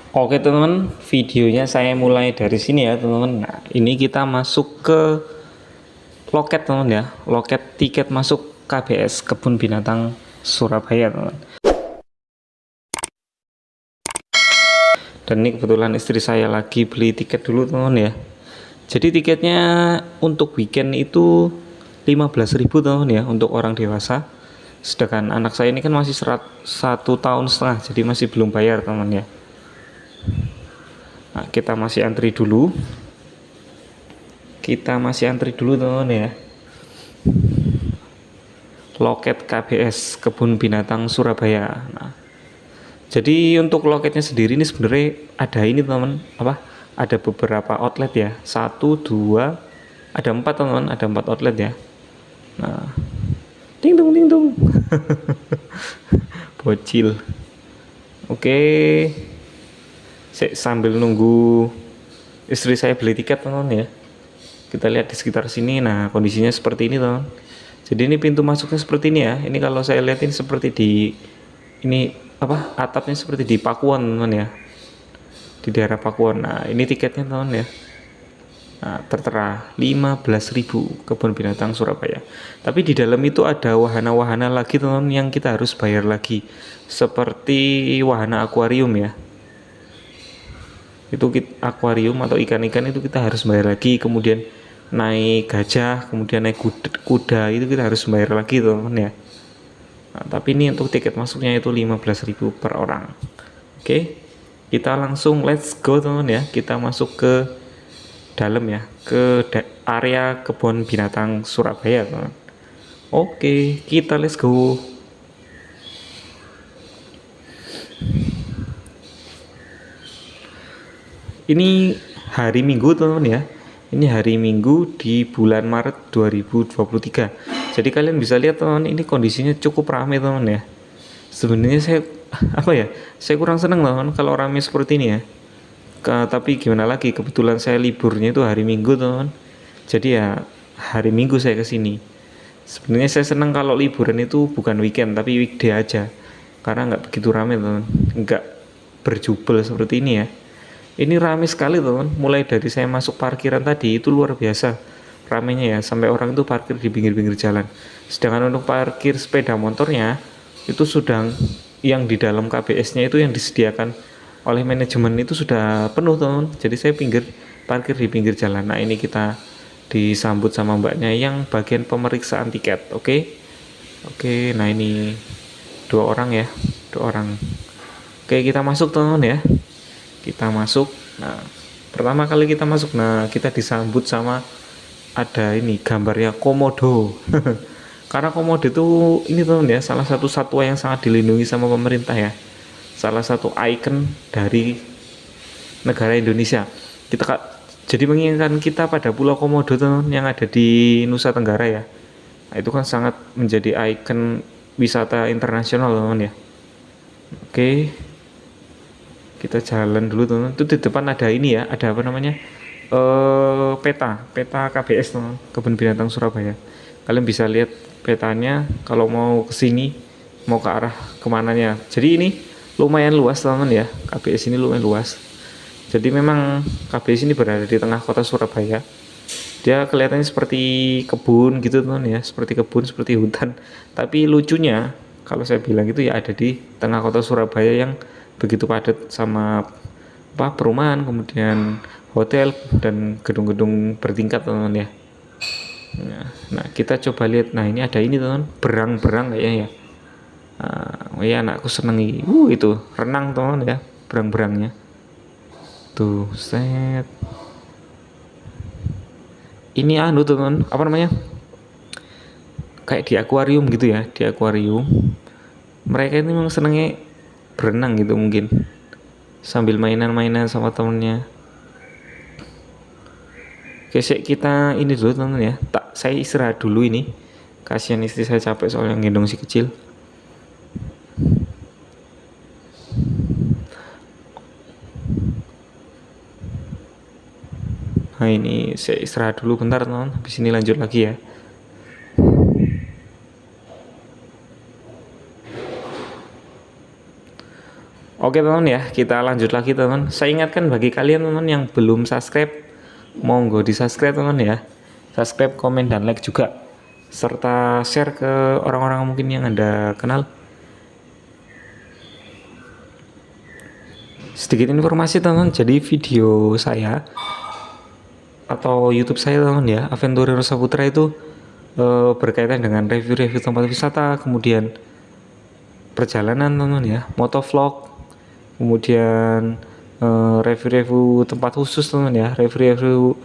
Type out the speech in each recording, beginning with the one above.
Oke teman-teman, videonya saya mulai dari sini ya teman-teman. Nah, ini kita masuk ke loket teman-teman ya, loket tiket masuk KBS Kebun Binatang Surabaya teman-teman. Dan ini kebetulan istri saya lagi beli tiket dulu teman-teman ya. Jadi tiketnya untuk weekend itu 15.000 teman-teman ya untuk orang dewasa. Sedangkan anak saya ini kan masih 1,5 tahun, jadi masih belum bayar teman-teman ya. Nah, kita masih antri dulu. Teman-teman ya. Loket KBS Kebun Binatang Surabaya. Nah, jadi untuk loketnya sendiri ini sebenarnya ada ini teman, apa? Ada beberapa outlet ya. Satu, dua, ada empat teman, ada 4 outlet ya. Nah, ting tung ting tung. Bocil. Oke. Sambil nunggu istri saya beli tiket teman ya. Kita lihat di sekitar sini. Nah, kondisinya seperti ini teman. Jadi ini pintu masuknya seperti ini ya. Ini kalau saya lihatin seperti di ini apa? Atapnya seperti di Pakuan teman ya. Di daerah Pakuan. Nah, ini tiketnya teman ya. Nah, tertera 15.000 Kebun Binatang Surabaya. Tapi di dalam itu ada wahana-wahana lagi teman yang kita harus bayar lagi. Seperti wahana akuarium ya. Itu akuarium atau ikan-ikan itu kita harus bayar lagi. Kemudian naik gajah, kemudian naik kuda itu kita harus bayar lagi teman ya. Nah, tapi ini untuk tiket masuknya itu 15.000 per orang. Oke, kita langsung let's go teman ya. Kita masuk ke dalam ya, ke area kebun binatang Surabaya teman. Oke, kita let's go. Ini hari Minggu teman ya. Ini hari Minggu di bulan Maret 2023. Jadi kalian bisa lihat teman, ini kondisinya cukup ramai teman ya. Sebenarnya saya apa ya? Saya kurang senang teman kalau ramai seperti ini ya. Tapi gimana lagi, kebetulan saya liburnya itu hari Minggu teman. Jadi ya hari Minggu saya kesini. Sebenarnya saya senang kalau liburan itu bukan weekend tapi weekday aja. Karena nggak begitu ramai teman. Nggak berjubel seperti ini ya. Ini ramai sekali teman, mulai dari saya masuk parkiran tadi itu luar biasa ramainya ya, sampai orang itu parkir di pinggir-pinggir jalan. Sedangkan untuk parkir sepeda motornya itu sudah yang di dalam KBS-nya itu yang disediakan oleh manajemen itu sudah penuh teman. Jadi saya parkir di pinggir jalan. Nah ini kita disambut sama mbaknya yang bagian pemeriksaan tiket. Oke, nah ini 2 orang ya, 2 orang. Oke, kita masuk teman ya. Kita masuk. Nah, pertama kali kita masuk, nah kita disambut sama ada ini gambarnya komodo. Karena komodo itu ini teman ya, salah satu satwa yang sangat dilindungi sama pemerintah ya. Salah satu ikon dari negara Indonesia. Jadi mengingatkan kita pada Pulau Komodo teman yang ada di Nusa Tenggara ya. Nah, itu kan sangat menjadi ikon wisata internasional teman ya. Oke, kita jalan dulu teman. Itu di depan ada ini ya, ada apa namanya, peta KBS teman, Kebun Binatang Surabaya. Kalian bisa lihat petanya kalau mau kesini, mau ke arah kemananya. Jadi ini lumayan luas teman ya, KBS ini lumayan luas. Jadi memang KBS ini berada di tengah kota Surabaya. Dia kelihatannya seperti kebun gitu teman ya, seperti kebun, seperti hutan. Tapi lucunya kalau saya bilang itu ya ada di tengah kota Surabaya yang begitu padat sama perumahan, kemudian hotel dan gedung-gedung bertingkat teman ya. Nah kita coba lihat. Nah ini ada ini teman, berang-berang kayaknya ya. Ya anakku senengi itu renang teman ya, berang-berangnya tuh set. Ini teman, apa namanya, kayak di akuarium gitu ya. Di akuarium mereka ini memang senengnya berenang gitu mungkin, sambil mainan-mainan sama temennya. Oke, kita ini dulu teman ya. Saya istirahat dulu ini. Kasihan istri saya capek soalnya gendong si kecil. Nah ini saya istirahat dulu bentar teman. Habis ini lanjut lagi ya. Oke teman ya, kita lanjut lagi teman. Saya ingatkan bagi kalian teman yang belum subscribe, monggo di subscribe teman ya. Subscribe, komen, dan like juga, serta share ke orang-orang mungkin yang Anda kenal. Sedikit informasi teman, jadi video saya atau YouTube saya teman ya, Aventurer Saputra itu berkaitan dengan review-review tempat wisata, kemudian perjalanan teman ya, motovlog, kemudian review-review tempat khusus teman ya, review-review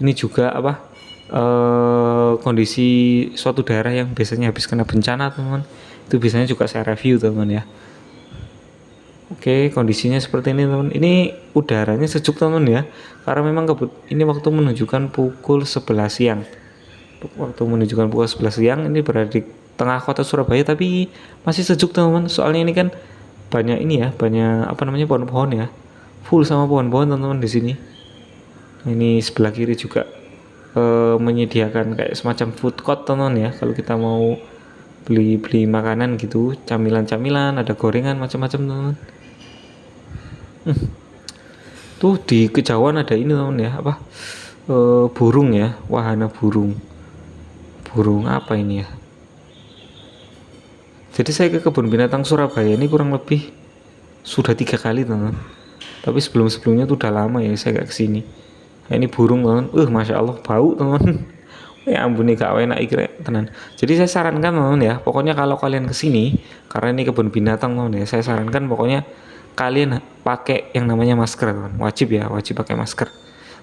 ini juga apa kondisi suatu daerah yang biasanya habis kena bencana teman, itu biasanya juga saya review teman ya. Oke, kondisinya seperti ini teman. Ini udaranya sejuk teman ya, karena memang ini waktu menunjukkan pukul 11 siang. Waktu menunjukkan pukul 11 siang, ini berada di tengah kota Surabaya tapi masih sejuk teman. Soalnya ini kan banyak ini ya, banyak apa namanya, pohon-pohon ya, full sama pohon-pohon teman-teman di sini. Ini sebelah kiri juga menyediakan kayak semacam food court teman ya, kalau kita mau beli makanan gitu, camilan-camilan, ada gorengan macam-macam teman. Tuh di kejauhan ada ini teman ya, apa burung ya, wahana burung apa ini ya. Jadi saya ke kebun binatang Surabaya ini kurang lebih sudah 3 kali teman, tapi sebelumnya tuh udah lama ya saya gak kesini. Nah, ini burung teman, masya Allah bau teman. Ya ampun nih gak enak iki tenan. Jadi saya sarankan teman ya, pokoknya kalau kalian kesini, karena ini kebun binatang teman ya, saya sarankan pokoknya kalian pakai yang namanya masker teman. Wajib pakai masker.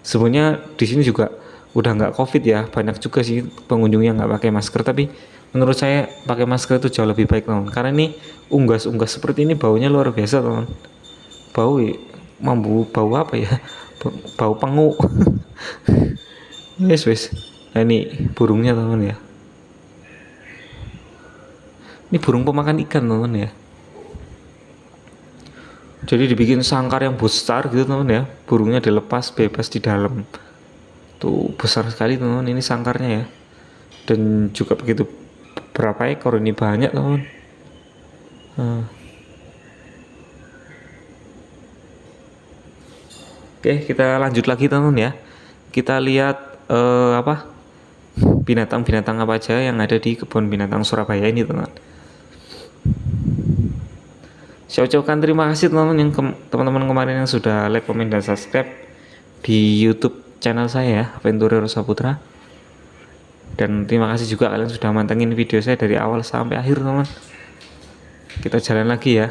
Sebenarnya di sini juga udah nggak covid ya, banyak juga sih pengunjung yang nggak pakai masker, tapi menurut saya pakai masker itu jauh lebih baik teman, karena ini unggas seperti ini baunya luar biasa teman. Bau apa ya, bau pengu. Wes. Nah ini burungnya teman ya, ini burung pemakan ikan teman ya. Jadi dibikin sangkar yang besar gitu teman ya, burungnya dilepas bebas di dalam. Tuh besar sekali teman, ini sangkarnya ya. Dan juga begitu berapa ekor, ini banyak teman. Oke, kita lanjut lagi teman ya. Kita lihat binatang-binatang apa aja yang ada di kebun binatang Surabaya ini teman. Saya ucapkan terima kasih teman-teman teman-teman kemarin yang sudah like, komen, dan subscribe di YouTube channel saya ya, Aventurer Saputra. Dan terima kasih juga kalian sudah mantengin video saya dari awal sampai akhir teman. Kita jalan lagi ya.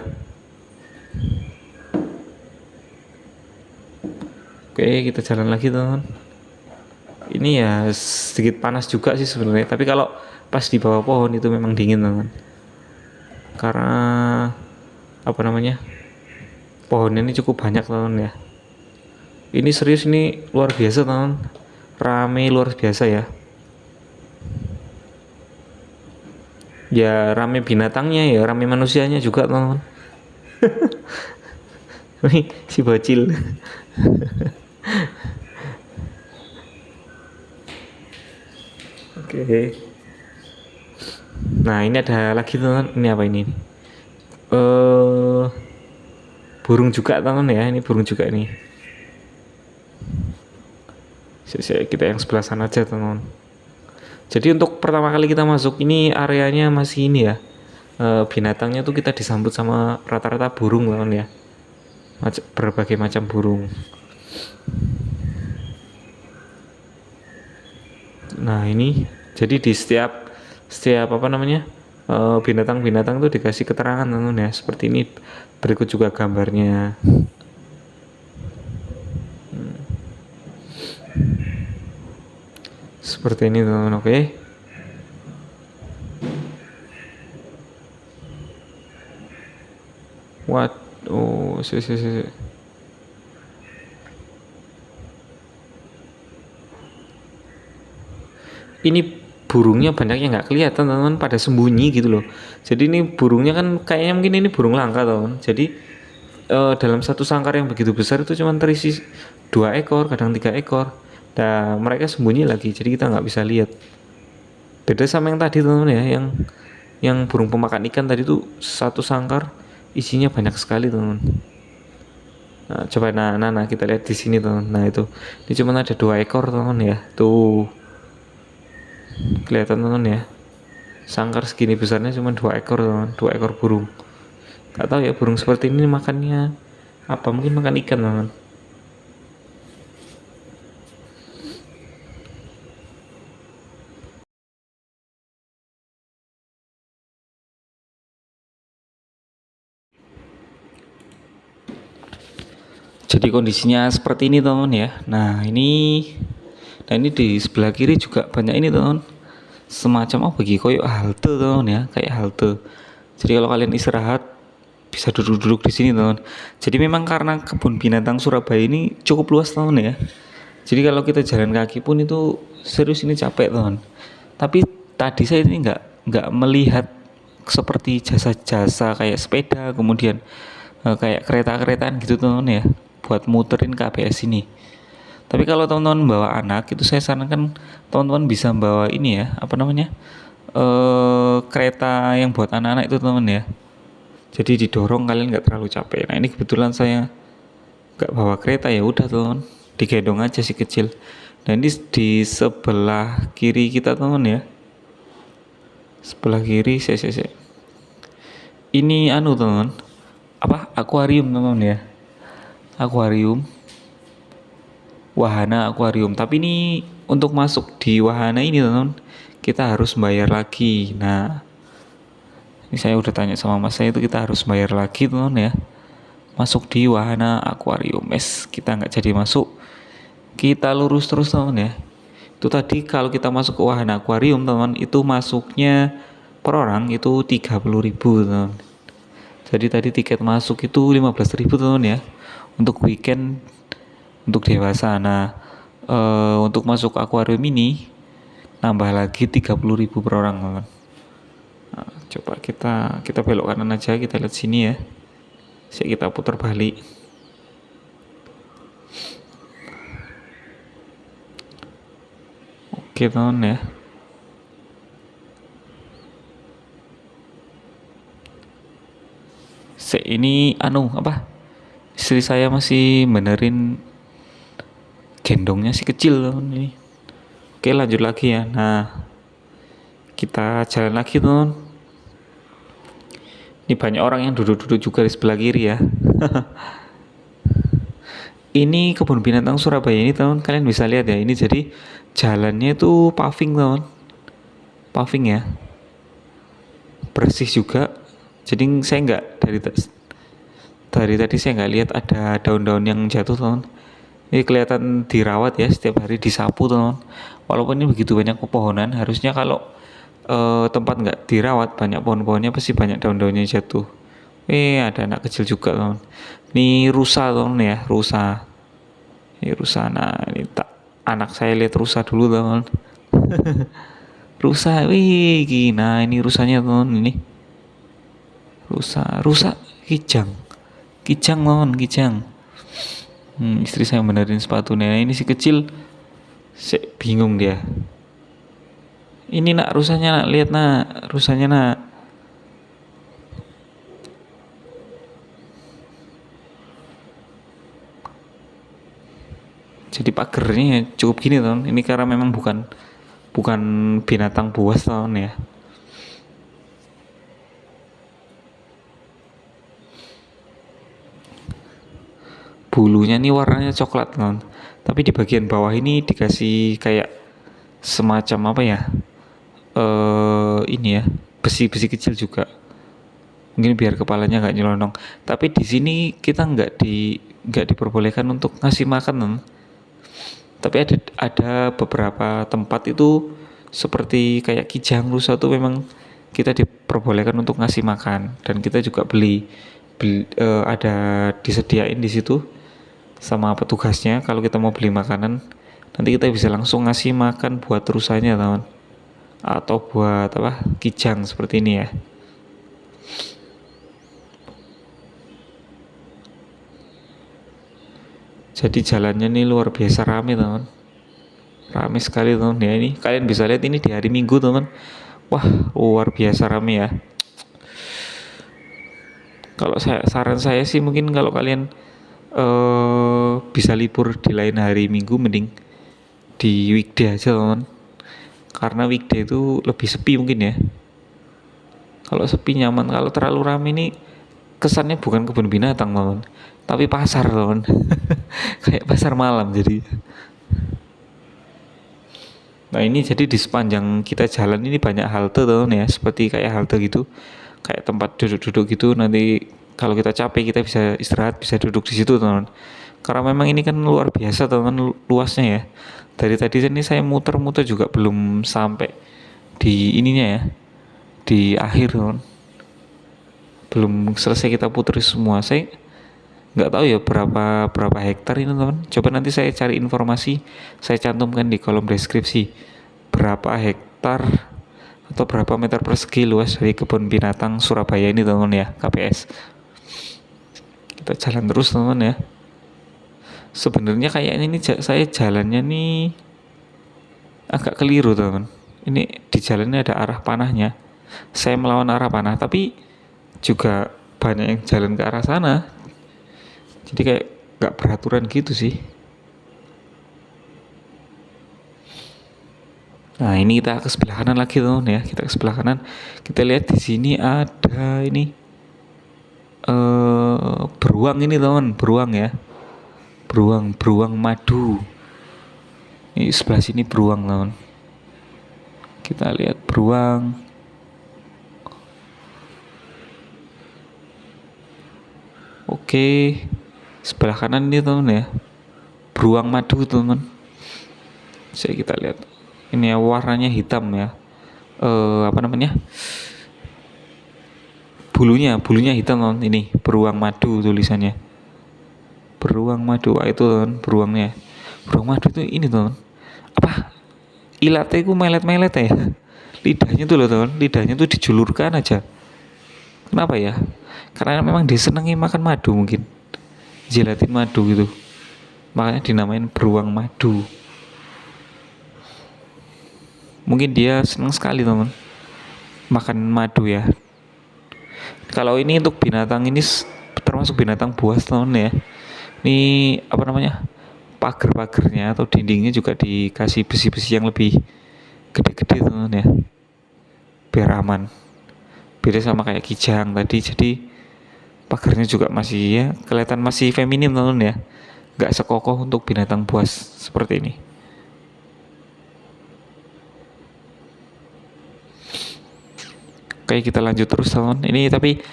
Oke, kita jalan lagi teman. Ini ya sedikit panas juga sih sebenarnya, tapi kalau pas di bawah pohon itu memang dingin teman, karena apa namanya, pohonnya ini cukup banyak teman ya. Ini serius, ini luar biasa teman, rame luar biasa ya. Ya rame binatangnya ya, rame manusianya juga teman. Ini si bocil. Oke. Nah ini ada lagi teman, ini apa ini? Burung juga teman ya, ini burung juga ini. Kita yang sebelah sana aja teman. Jadi untuk pertama kali kita masuk ini areanya masih ini ya, binatangnya tuh kita disambut sama rata-rata burung teman ya, berbagai macam burung. Nah ini jadi di setiap apa namanya, binatang-binatang tuh dikasih keterangan teman ya, seperti ini. Berikut juga gambarnya. Seperti ini teman, oke. Ini burungnya banyaknya nggak kelihatan teman, pada sembunyi gitu loh. Jadi ini burungnya kan kayaknya mungkin ini burung langka teman. Jadi dalam satu sangkar yang begitu besar itu cuma terisi 2 ekor, kadang 3 ekor. Nah mereka sembunyi lagi, jadi kita nggak bisa lihat. Beda sama yang tadi teman ya, yang burung pemakan ikan tadi tuh satu sangkar isinya banyak sekali teman. Nah, coba nah, kita lihat di sini teman. Nah itu, ini cuma ada 2 ekor teman ya. Tuh kelihatan teman ya. Sangkar segini besarnya cuma 2 ekor teman, 2 ekor burung. Gak tahu ya burung seperti ini makannya apa, mungkin makan ikan teman. Jadi kondisinya seperti ini teman ya. Nah ini di sebelah kiri juga banyak ini teman. Semacam apa gitu, koyok halte teman ya, kayak halte. Jadi kalau kalian istirahat bisa duduk-duduk di sini teman. Jadi memang karena kebun binatang Surabaya ini cukup luas teman ya. Jadi kalau kita jalan kaki pun itu serius ini capek teman. Tapi tadi saya ini nggak melihat seperti jasa-jasa kayak sepeda, kemudian kayak kereta-keretaan gitu teman ya, buat muterin KBS ini. Tapi kalau teman-teman bawa anak itu saya sarankan teman-teman bisa bawa ini ya, apa namanya, kereta yang buat anak-anak itu teman ya. Jadi didorong kalian nggak terlalu capek. Nah ini kebetulan saya nggak bawa kereta, ya udah teman, digendong aja si kecil. Dan ini di sebelah kiri kita teman ya, sebelah kiri saya. Ini anu teman, apa, akuarium teman ya, akuarium, wahana akuarium. Tapi ini untuk masuk di wahana ini teman, kita harus bayar lagi. Nah ini saya udah tanya sama mas saya, itu kita harus bayar lagi teman ya, masuk di wahana akuarium. Kita nggak jadi masuk, kita lurus terus teman ya. Itu tadi kalau kita masuk ke wahana akuarium teman, itu masuknya per orang itu 30.000 teman. Jadi tadi tiket masuk itu 15.000 teman ya, untuk weekend, untuk dewasa. Nah untuk masuk akuarium ini nambah lagi 30.000 per orang teman. Nah, coba kita belok kanan aja, kita lihat sini ya. Kita putar balik. Oke teman ya. Ini anu apa? Istri saya masih benerin gendongnya si kecil teman ini. Oke lanjut lagi ya. Nah kita jalan lagi teman. Ini banyak orang yang duduk-duduk juga di sebelah kiri ya. Ini kebun binatang Surabaya ini teman, kalian bisa lihat ya. Ini jadi jalannya itu paving teman, paving ya, bersih juga. Jadi saya nggak dari tadi saya nggak lihat ada daun-daun yang jatuh teman. Ini kelihatan dirawat ya, setiap hari disapu teman. Walaupun ini begitu banyak pepohonan, harusnya kalau tempat nggak dirawat, banyak pohon-pohonnya, pasti banyak daun-daunnya jatuh. Ada anak kecil juga teman. Ini rusa teman ya, rusa. Ini rusa. Nah ini anak saya lihat rusa dulu teman. Rusa, nah ini rusanya teman, ini rusa kijang, kijang. Istri saya benerin sepatunya. Nah, ini si kecil, bingung dia. Ini nak rusanya, nak lihat nak, rusanya nak. Jadi pagernya cukup gini teman. Ini karena memang bukan binatang buas teman ya. Bulunya nih warnanya coklat teman. Tapi di bagian bawah ini dikasih kayak semacam apa ya? Ini ya, besi-besi kecil juga. Mungkin biar kepalanya nggak nyelonong. Tapi di sini kita nggak diperbolehkan untuk ngasih makan teman. Tapi ada beberapa tempat itu seperti kayak kijang, rusa tuh memang kita diperbolehkan untuk ngasih makan, dan kita juga ada disediain di situ sama petugasnya. Kalau kita mau beli makanan, nanti kita bisa langsung ngasih makan buat rusanya teman, atau buat apa, kijang seperti ini ya. Jadi jalannya nih luar biasa rame teman, rame sekali teman ya. Ini kalian bisa lihat ini di hari Minggu teman. Wah luar biasa rame ya. Kalau saran saya sih, mungkin kalau kalian bisa libur di lain hari Minggu, mending di weekday aja teman, karena weekday itu lebih sepi mungkin ya. Kalau sepi nyaman, kalau terlalu rame ini kesannya bukan kebun binatang teman, tapi pasar teman. Kayak pasar malam jadi. Nah ini jadi di sepanjang kita jalan ini banyak halte teman ya, seperti kayak halte gitu, kayak tempat duduk-duduk gitu. Nanti kalau kita capek kita bisa istirahat, bisa duduk di situ teman. Karena memang ini kan luar biasa teman, luasnya ya. Dari tadi ini saya muter-muter juga belum sampai di ininya ya, di akhir teman. Belum selesai kita putar semua. Saya nggak tahu ya berapa berapa hektar ini teman. Coba nanti saya cari informasi, saya cantumkan di kolom deskripsi berapa hektar atau berapa meter persegi luas dari kebun binatang Surabaya ini teman ya, KPS. Kita jalan terus teman ya. Sebenarnya kayaknya ini saya jalannya nih agak keliru teman. Ini di jalannya ada arah panahnya. Saya melawan arah panah, tapi juga banyak yang jalan ke arah sana. Jadi kayak nggak beraturan gitu sih. Nah ini kita ke sebelah kanan lagi teman ya. Kita ke sebelah kanan. Kita lihat di sini ada ini beruang ini teman, beruang ya. Beruang, beruang madu. Ini sebelah sini beruang teman. Kita lihat beruang. Oke, sebelah kanan ini teman ya. Beruang madu teman. Saya kita lihat. Ini ya warnanya hitam ya. Apa namanya? Bulunya hitam teman. Ini beruang madu tulisannya. Beruang madu, itu teman, beruangnya. Beruang madu itu ini teman. Apa? Ilatnya itu melet-melet ya. Lidahnya tuh loh teman, lidahnya tuh dijulurkan aja. Kenapa ya? Karena memang dia senengi makan madu mungkin. Jelatin madu gitu. Makanya dinamain beruang madu. Mungkin dia seneng sekali teman makan madu ya. Kalau ini untuk binatang ini termasuk binatang buas teman ya. Ini apa namanya? Pagar-pagarnya atau dindingnya juga dikasih besi-besi yang lebih gede-gede teman ya. Biar aman. Beda sama kayak kijang tadi, jadi pagarnya juga masih ya kelihatan masih feminim teman ya, nggak sekokoh untuk binatang buas seperti ini. Oke kita lanjut terus teman, ini tapi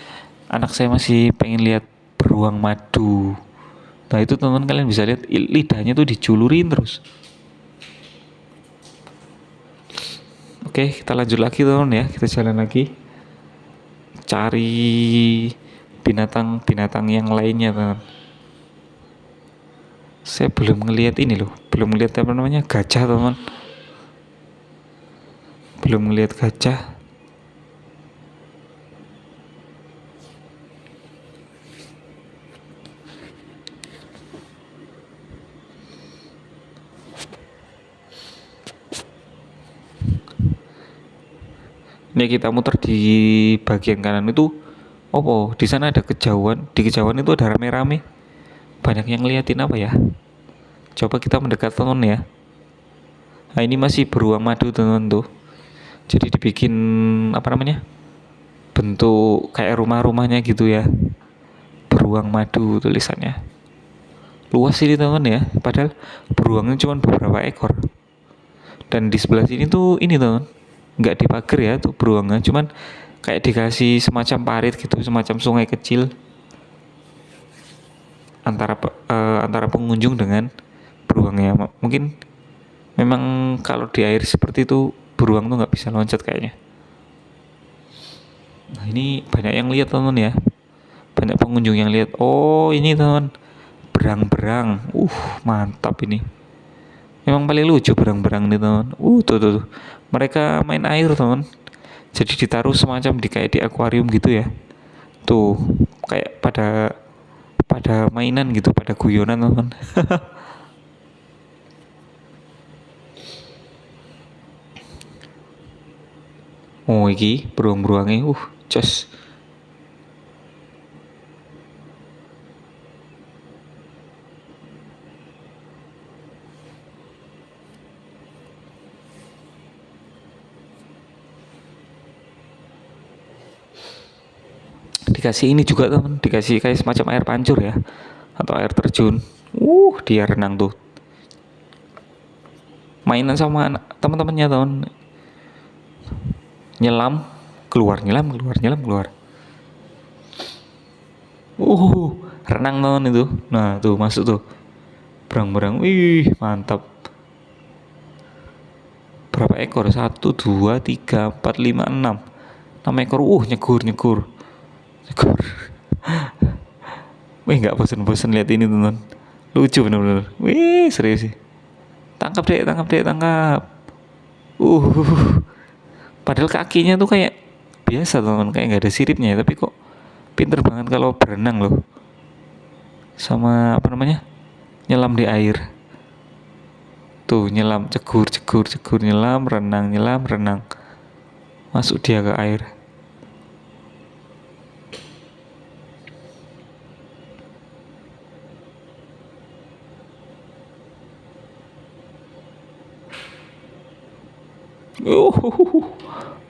anak saya masih pengen lihat beruang madu. Nah itu teman, kalian bisa lihat lidahnya tuh dijulurin terus. Oke kita lanjut lagi teman ya, kita jalan lagi cari binatang-binatang yang lainnya teman. Saya belum ngelihat ini loh, belum ngelihat apa namanya, gajah teman, belum ngelihat gajah. Ini kita muter di bagian kanan itu, oh di sana ada kejauhan, di kejauhan itu ada rame-rame, banyak yang ngeliatin apa ya. Coba kita mendekat teman ya. Nah ini masih beruang madu teman tuh, jadi dibikin apa namanya, bentuk kayak rumah-rumahnya gitu ya, beruang madu tulisannya. Luas ini teman ya, padahal beruangnya cuma beberapa ekor. Dan di sebelah sini tuh ini teman, nggak dipagar ya tuh beruangnya, cuman kayak dikasih semacam parit gitu, semacam sungai kecil antara pengunjung dengan beruangnya. Mungkin memang kalau di air seperti itu beruang tuh nggak bisa loncat kayaknya. Nah ini banyak yang lihat teman ya, banyak pengunjung yang lihat. Oh ini teman, berang-berang, mantap ini. Memang paling lucu berang-berang nih teman. Tuh, mereka main air teman. Jadi ditaruh semacam di kayak di akuarium gitu ya. Tuh kayak pada pada mainan gitu, pada guyonan teman. Oh iki beruang-beruangnya, jos. dikasih ini juga teman, dikasih kayak semacam air pancur ya, atau air terjun. Dia renang tuh, mainan sama teman-temannya teman, nyelam keluar, nyelam keluar, nyelam keluar. Renang teman itu. Nah tuh masuk tuh, berang-berang, wih mantap. Berapa ekor? 1, 2, 3, 4, 5, 6 ekor. Nyegur nyegur nyegur. Wih, nggak bosen-bosen lihat ini teman, lucu bener-bener. Wih, serius sih. Tangkap deh, tangkap deh, tangkap. Padahal kakinya tuh kayak biasa teman, kayak nggak ada siripnya ya, tapi kok pinter banget kalau berenang loh. Sama apa namanya, nyelam di air. Tuh nyelam, cegur cegur cegur, nyelam renang, masuk dia ke air.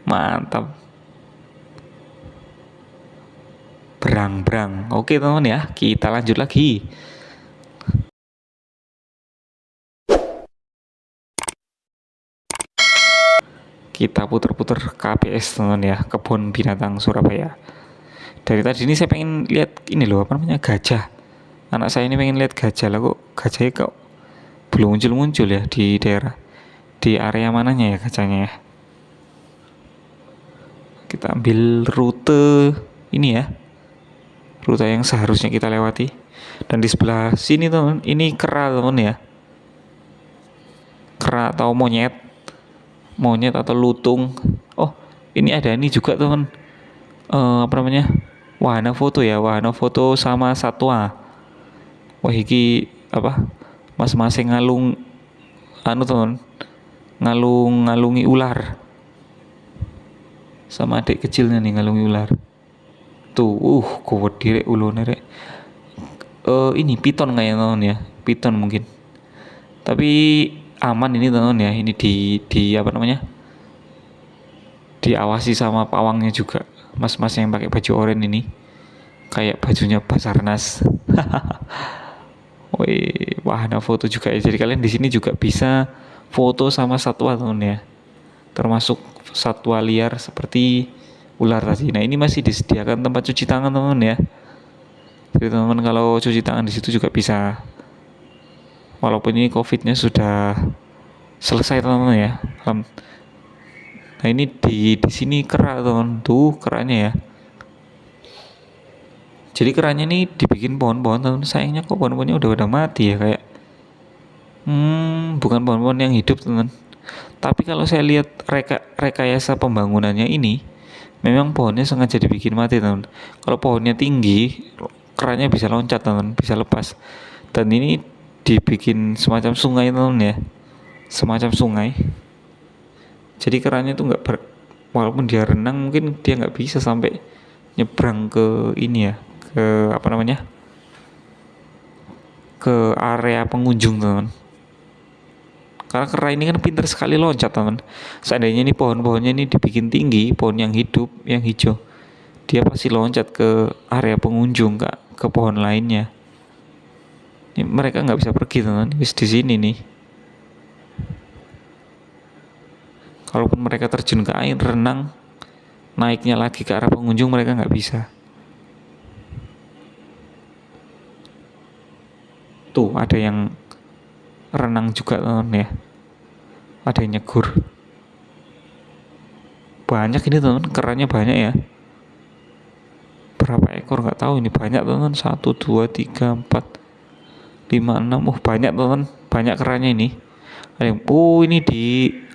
Mantap. Berang-berang. Oke teman ya, kita lanjut lagi. Kita puter-puter KBS teman ya, Kebun Binatang Surabaya. Dari tadi ini saya pengen lihat ini loh, apa namanya, gajah. Anak saya ini pengen lihat gajah lah, kok gajahnya kok belum muncul-muncul ya di daerah. Di area mananya ya gajahnya ya. Kita ambil rute ini ya, rute yang seharusnya kita lewati. Dan di sebelah sini teman, ini kera teman ya, kera atau monyet atau lutung. Ini ada ini juga teman, apa namanya, wahana foto ya, wahana foto sama satwa. Iki apa, mas-mas yang ngalung anu teman, ngalungi ular, sama adik kecilnya nih ngalungi ular. Tuh kuat direk ulone rek. Ini piton kayaknya teman ya, piton mungkin. Tapi aman ini teman ya, ini di apa namanya, diawasi sama pawangnya juga. Mas-mas yang pakai baju oranye ini kayak bajunya Basarnas. Wahana foto juga ya. Jadi kalian di sini juga bisa foto sama satwa teman ya, termasuk satwa liar seperti ular tadi. Nah ini masih disediakan tempat cuci tangan teman ya. Jadi teman kalau cuci tangan di situ juga bisa. Walaupun ini COVID-nya sudah selesai teman ya. Nah ini di sini kera teman, tuh keranya ya. Jadi keranya ini dibikin pohon-pohon teman. Sayangnya kok pohon-pohonnya udah mati ya, kayak bukan pohon-pohon yang hidup teman. Tapi kalau saya lihat rekayasa pembangunannya ini, memang pohonnya sengaja dibikin mati teman. Kalau pohonnya tinggi, keranya bisa loncat teman, bisa lepas. Dan ini dibikin semacam sungai teman ya, semacam sungai. Jadi keranya itu walaupun dia renang mungkin dia nggak bisa sampai nyebrang ke ini ya, ke apa namanya, ke area pengunjung teman. Karena kera ini kan pintar sekali loncat teman. Seandainya ini pohon-pohonnya ini dibikin tinggi, pohon yang hidup, yang hijau, dia pasti loncat ke area pengunjung, ke pohon lainnya. Ini mereka nggak bisa pergi teman, di sini nih. Kalaupun mereka terjun ke air, renang, naiknya lagi ke arah pengunjung, mereka nggak bisa. Tuh ada yang renang juga teman ya, ada yang nyegur. Banyak ini teman, keranya banyak ya. Berapa ekor nggak tahu, ini banyak teman. 1, 2, 3, 4, 5, 6. Banyak teman, banyak keranya ini. Ada yang ini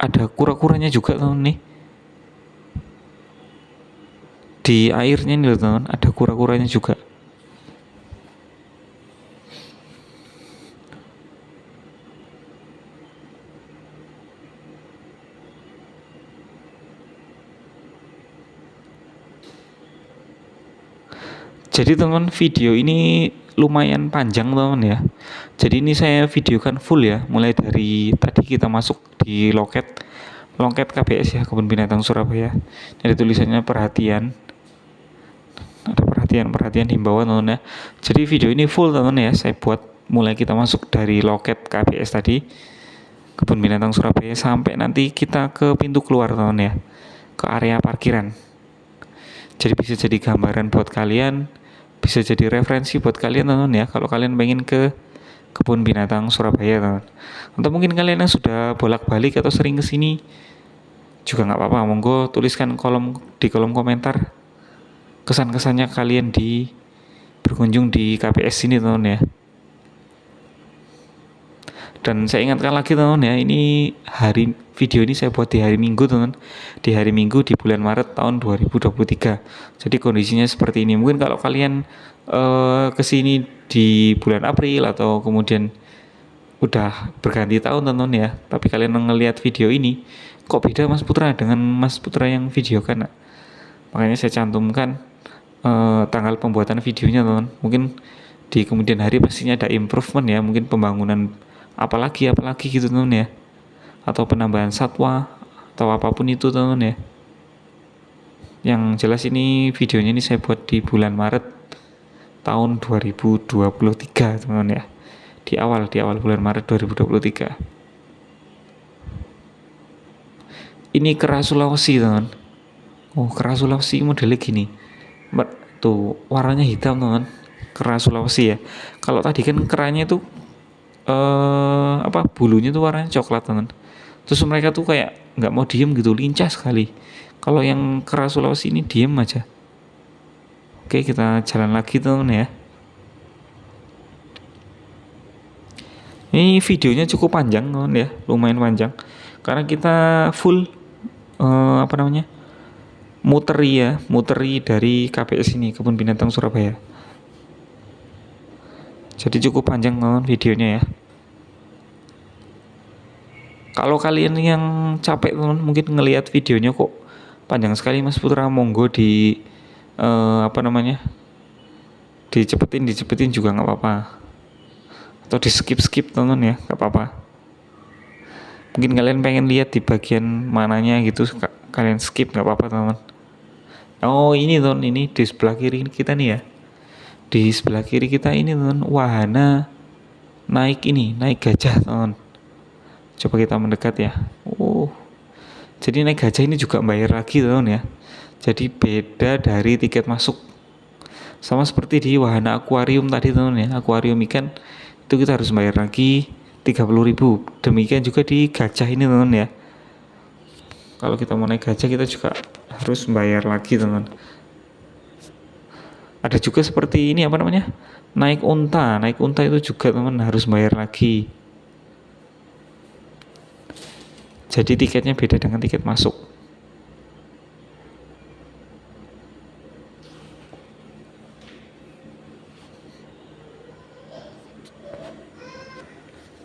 ada kura-kuranya juga teman nih. Di airnya nih teman, ada kura-kuranya juga. Jadi teman, video ini lumayan panjang teman ya. Jadi ini saya videokan full ya, mulai dari tadi kita masuk di loket KBS ya, Kebun Binatang Surabaya. Jadi tulisannya perhatian, ada perhatian himbauan teman ya. Jadi video ini full teman ya, saya buat mulai kita masuk dari loket KBS tadi, Kebun Binatang Surabaya, sampai nanti kita ke pintu keluar teman ya, ke area parkiran. Jadi bisa jadi gambaran buat kalian, bisa jadi referensi buat kalian teman ya, kalau kalian pengen ke Kebun Binatang Surabaya teman. Atau mungkin kalian yang sudah bolak-balik atau sering kesini juga nggak apa-apa, monggo tuliskan di kolom komentar kesan-kesannya kalian di berkunjung di KPS ini teman ya. Dan saya ingatkan lagi teman ya, ini video ini saya buat di hari Minggu teman, di hari Minggu di bulan Maret tahun 2023. Jadi kondisinya seperti ini. Mungkin kalau kalian kesini di bulan April atau kemudian udah berganti tahun teman ya, tapi kalian ngelihat video ini, kok beda Mas Putra dengan Mas Putra yang video kan? Makanya saya cantumkan tanggal pembuatan videonya teman. Mungkin di kemudian hari pastinya ada improvement ya, mungkin pembangunan apalagi gitu teman ya, atau penambahan satwa atau apapun itu teman ya. Yang jelas ini videonya ini saya buat di bulan Maret tahun 2023 teman ya, di awal bulan Maret 2023. Ini kera Sulawesi teman. Oh, kera Sulawesi modelnya gini tuh, warnanya hitam teman, kera Sulawesi ya. Kalau tadi kan keranya itu bulunya tuh warnanya coklat teman, terus mereka tuh kayak nggak mau diem gitu, lincah sekali. Kalau yang kera Sulawesi ini diem aja. Oke, kita jalan lagi teman ya. Ini videonya cukup panjang teman ya, lumayan panjang karena kita full muteri dari KBS ini, Kebun Binatang Surabaya. Jadi cukup panjang teman videonya ya. Kalau kalian yang capek teman, mungkin ngelihat videonya kok panjang sekali Mas Putra, monggo dicepetin juga nggak apa-apa, atau di skip teman ya, nggak apa-apa. Mungkin kalian pengen lihat di bagian mananya gitu, kalian skip nggak apa-apa teman. Oh ini teman, ini di sebelah kiri kita nih ya, di sebelah kiri kita ini teman, wahana naik gajah teman. Coba kita mendekat ya. Jadi naik gajah ini juga bayar lagi teman ya. Jadi beda dari tiket masuk. Sama seperti di wahana akuarium tadi teman ya, akuarium ikan itu kita harus bayar lagi 30.000. Demikian juga di gajah ini teman ya. Kalau kita mau naik gajah kita juga harus bayar lagi teman. Ada juga seperti ini naik unta itu juga teman harus bayar lagi. Jadi tiketnya beda dengan tiket masuk.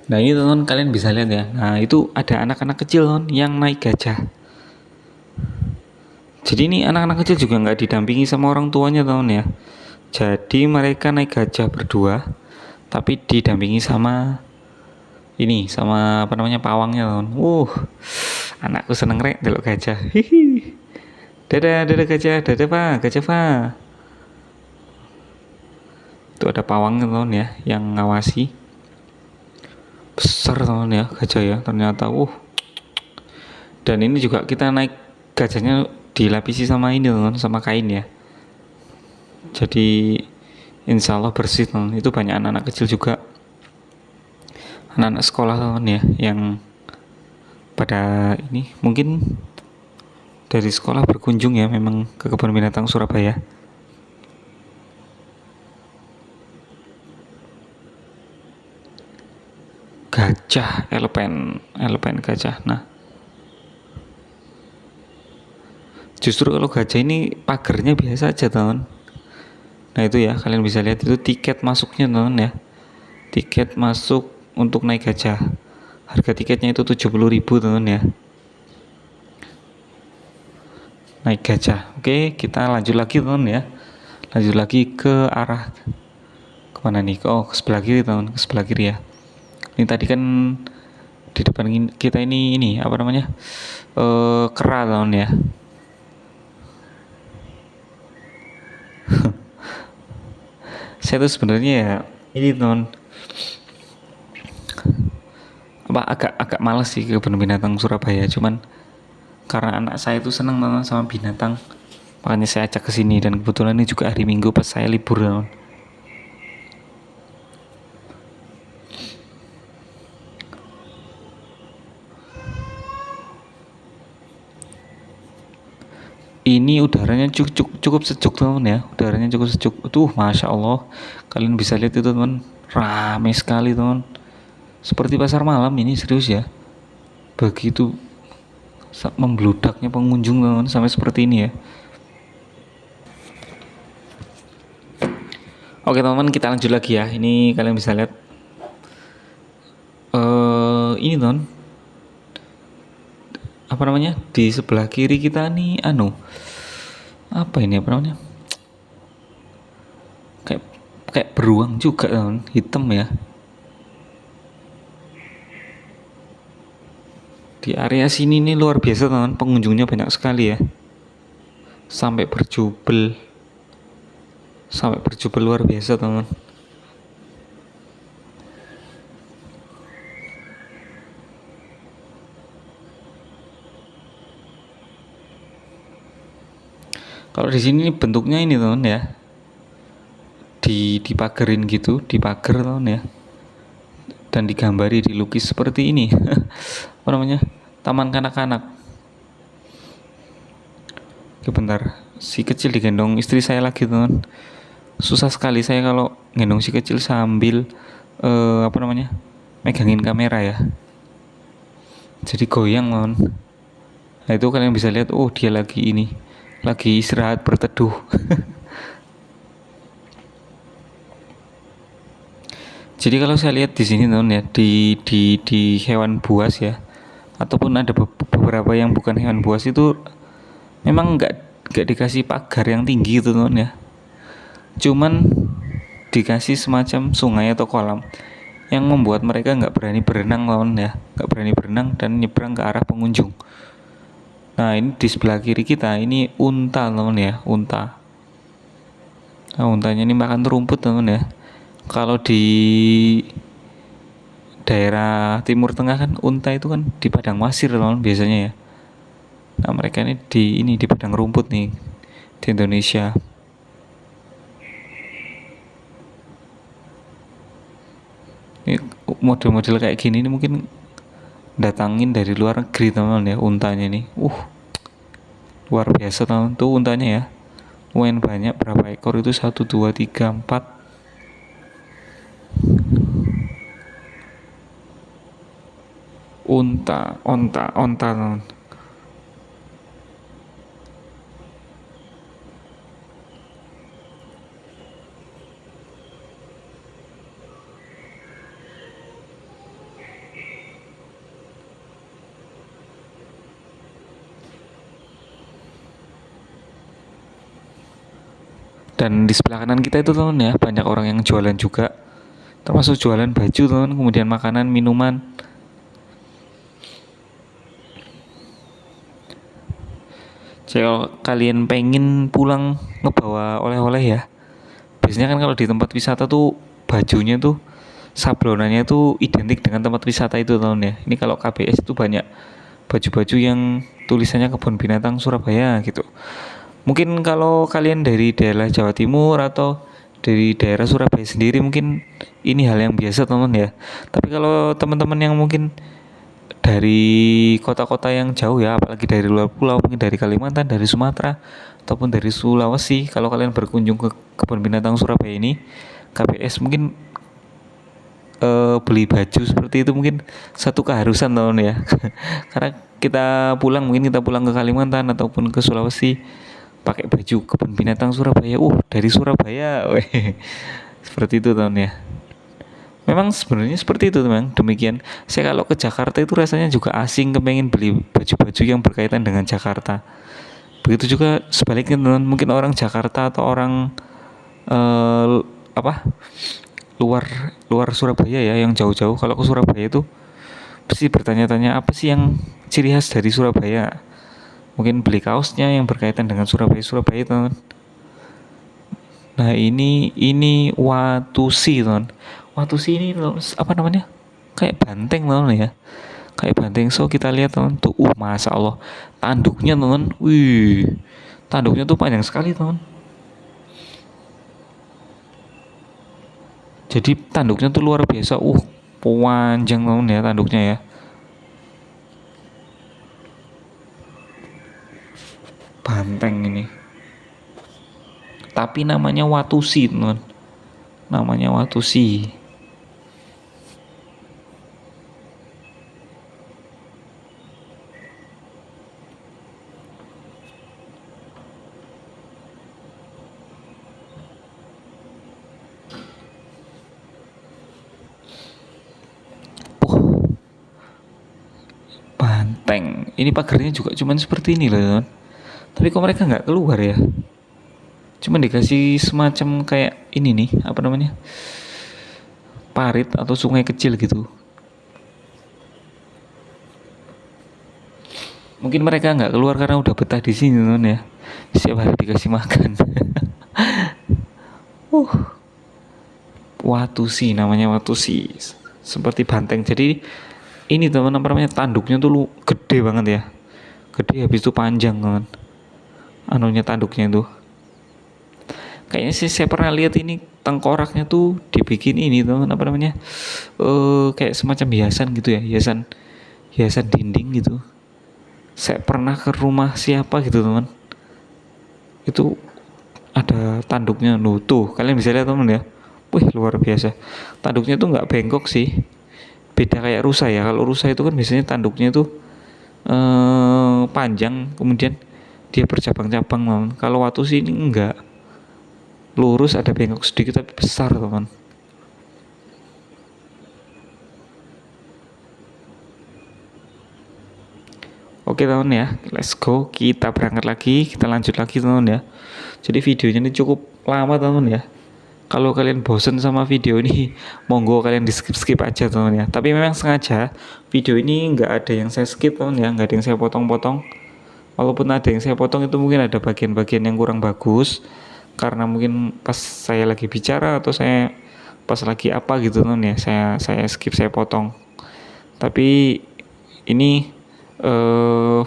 Nah ini teman, kalian bisa lihat ya. Nah itu ada anak-anak kecil teman yang naik gajah. Jadi ini anak-anak kecil juga nggak didampingi sama orang tuanya teman ya. Jadi mereka naik gajah berdua, tapi didampingi sama pawangnya teman. Anakku seneng rek delok gajah. Hihi. Dadah gajah, dadah pak, gajah pak. Itu ada pawangnya teman ya, yang ngawasi. Besar teman ya gajah ya, ternyata. Dan ini juga kita naik gajahnya dilapisi sama teman, sama kain ya. Jadi insya Allah bersih teman. Itu banyak anak-anak kecil juga, anak-anak sekolah teman ya, yang pada ini mungkin dari sekolah berkunjung ya memang ke Kebun Binatang Surabaya. Gajah, elepen gajah. Nah justru kalau gajah ini pagernya biasa aja teman. Nah itu ya, kalian bisa lihat itu tiket masuknya teman ya. Tiket masuk untuk naik gajah, harga tiketnya itu 70.000 teman ya, naik gajah. Oke, kita lanjut lagi teman ya, lanjut lagi ke arah kemana nih? Ke sebelah kiri teman, ke sebelah kiri ya. Ini tadi kan di depan kita ini kera teman ya. Saya tuh sebenarnya ya ini teman, apa, agak males sih ke kebun binatang Surabaya, cuman karena anak saya tuh seneng teman sama binatang, makanya saya ajak ke sini. Dan kebetulan ini juga hari Minggu pas saya libur teman. Ini udaranya cukup sejuk teman ya, udaranya cukup sejuk tuh, masya Allah. Kalian bisa lihat itu teman, rame sekali teman, seperti pasar malam ini, serius ya. Begitu membludaknya pengunjung teman, sampai seperti ini ya. Oke teman-teman, kita lanjut lagi ya. Ini kalian bisa lihat ini teman, apa namanya, di sebelah kiri kita nih apa ini, apa namanya, kayak kayak beruang juga teman, hitam ya. Di area sini nih luar biasa teman, pengunjungnya banyak sekali ya, sampai berjubel luar biasa teman. Kalau di sini bentuknya ini teman ya, dipagerin gitu, dipager teman ya, dan digambari, dilukis seperti ini. Apa namanya, taman kanak-kanak. Oke bentar, si kecil digendong istri saya lagi teman. Susah sekali saya kalau gendong si kecil sambil apa namanya, megangin kamera ya, jadi goyang teman. Nah itu kalian bisa lihat, oh dia lagi istirahat berteduh. Jadi kalau saya lihat di sini teman ya, di hewan buas ya, ataupun ada beberapa yang bukan hewan buas itu, memang nggak dikasih pagar yang tinggi gitu teman ya, cuman dikasih semacam sungai atau kolam yang membuat mereka nggak berani berenang teman ya, nggak berani berenang dan nyebrang ke arah pengunjung. Nah ini di sebelah kiri kita ini unta teman ya, unta. Nah untanya ini makan rumput teman ya. Kalau di daerah Timur Tengah kan unta itu kan di padang pasir teman biasanya ya. Nah mereka ini di padang rumput nih di Indonesia. Ini model-model kayak gini ini mungkin datangin dari luar negeri teman ya, untanya nih. Luar biasa teman tuh untanya ya. Lumayan banyak, berapa ekor itu, 1 2 3 4, onta teman. Dan di sebelah kanan kita itu teman ya, banyak orang yang jualan juga, termasuk jualan baju teman, kemudian makanan, minuman. Jadi kalau kalian pengen pulang ngebawa oleh-oleh ya, biasanya kan kalau di tempat wisata tuh bajunya tuh sablonannya tuh identik dengan tempat wisata itu teman ya. Ini kalau KBS itu banyak baju-baju yang tulisannya Kebun Binatang Surabaya gitu. Mungkin kalau kalian dari daerah Jawa Timur atau dari daerah Surabaya sendiri mungkin ini hal yang biasa teman ya. Tapi kalau teman-teman yang mungkin dari kota-kota yang jauh ya, apalagi dari luar pulau, mungkin dari Kalimantan, dari Sumatera, ataupun dari Sulawesi, kalau kalian berkunjung ke Kebun Binatang Surabaya ini, KBS, mungkin beli baju seperti itu mungkin satu keharusan teman ya. Karena mungkin kita pulang ke Kalimantan ataupun ke Sulawesi pakai baju Kebun Binatang Surabaya, dari Surabaya, weh. Seperti itu teman ya. Memang sebenarnya seperti itu teman, demikian. Saya kalau ke Jakarta itu rasanya juga asing, kepengen beli baju-baju yang berkaitan dengan Jakarta. Begitu juga sebaliknya teman, mungkin orang Jakarta atau orang apa, luar luar Surabaya ya, yang jauh-jauh kalau ke Surabaya itu pasti bertanya-tanya apa sih yang ciri khas dari Surabaya. Mungkin beli kaosnya yang berkaitan dengan Surabaya teman. Nah ini Watusi teman. Watusi ini apa namanya? Kayak banteng teman ya. Kayak banteng. So kita lihat teman tuh, masa Allah, tanduknya teman, tanduknya tuh panjang sekali teman. Jadi tanduknya tuh luar biasa, panjang teman ya tanduknya ya. Banteng ini. Tapi namanya Watusi teman. Namanya Watusi. Banteng. Ini pagarnya juga cuman seperti ini loh teman. Tapi kok mereka nggak keluar ya? Cuman dikasih semacam kayak ini nih, apa namanya? Parit atau sungai kecil gitu. Mungkin mereka nggak keluar karena udah betah di sini teman ya. Setiap hari dikasih makan. Watusi namanya, Watusi. Seperti banteng. Jadi ini teman apa namanya, tanduknya tuh gede banget ya. Gede habis itu panjang teman. Anunya tanduknya itu. Kayaknya sih saya pernah lihat ini tengkoraknya tuh dibikin ini teman apa namanya? Kayak semacam hiasan gitu ya, hiasan hiasan dinding gitu. Saya pernah ke rumah siapa gitu teman, itu ada tanduknya loh, tuh kalian bisa lihat teman ya. Wih luar biasa, tanduknya tuh nggak bengkok sih, beda kayak rusa ya. Kalau rusa itu kan biasanya tanduknya tuh panjang kemudian dia bercabang-cabang teman. Kalau watu sih ini enggak, lurus, ada bengkok sedikit tapi besar teman. Oke teman ya, let's go, kita berangkat lagi, kita lanjut lagi teman ya. Jadi videonya ini cukup lama teman ya. Kalau kalian bosen sama video ini, monggo kalian di skip aja teman ya. Tapi memang sengaja video ini nggak ada yang saya skip teman ya, nggak ada yang saya potong-potong. Walaupun ada yang saya potong itu mungkin ada bagian-bagian yang kurang bagus, karena mungkin pas saya lagi bicara atau saya pas lagi apa gitu teman ya, saya skip, saya potong. Tapi ini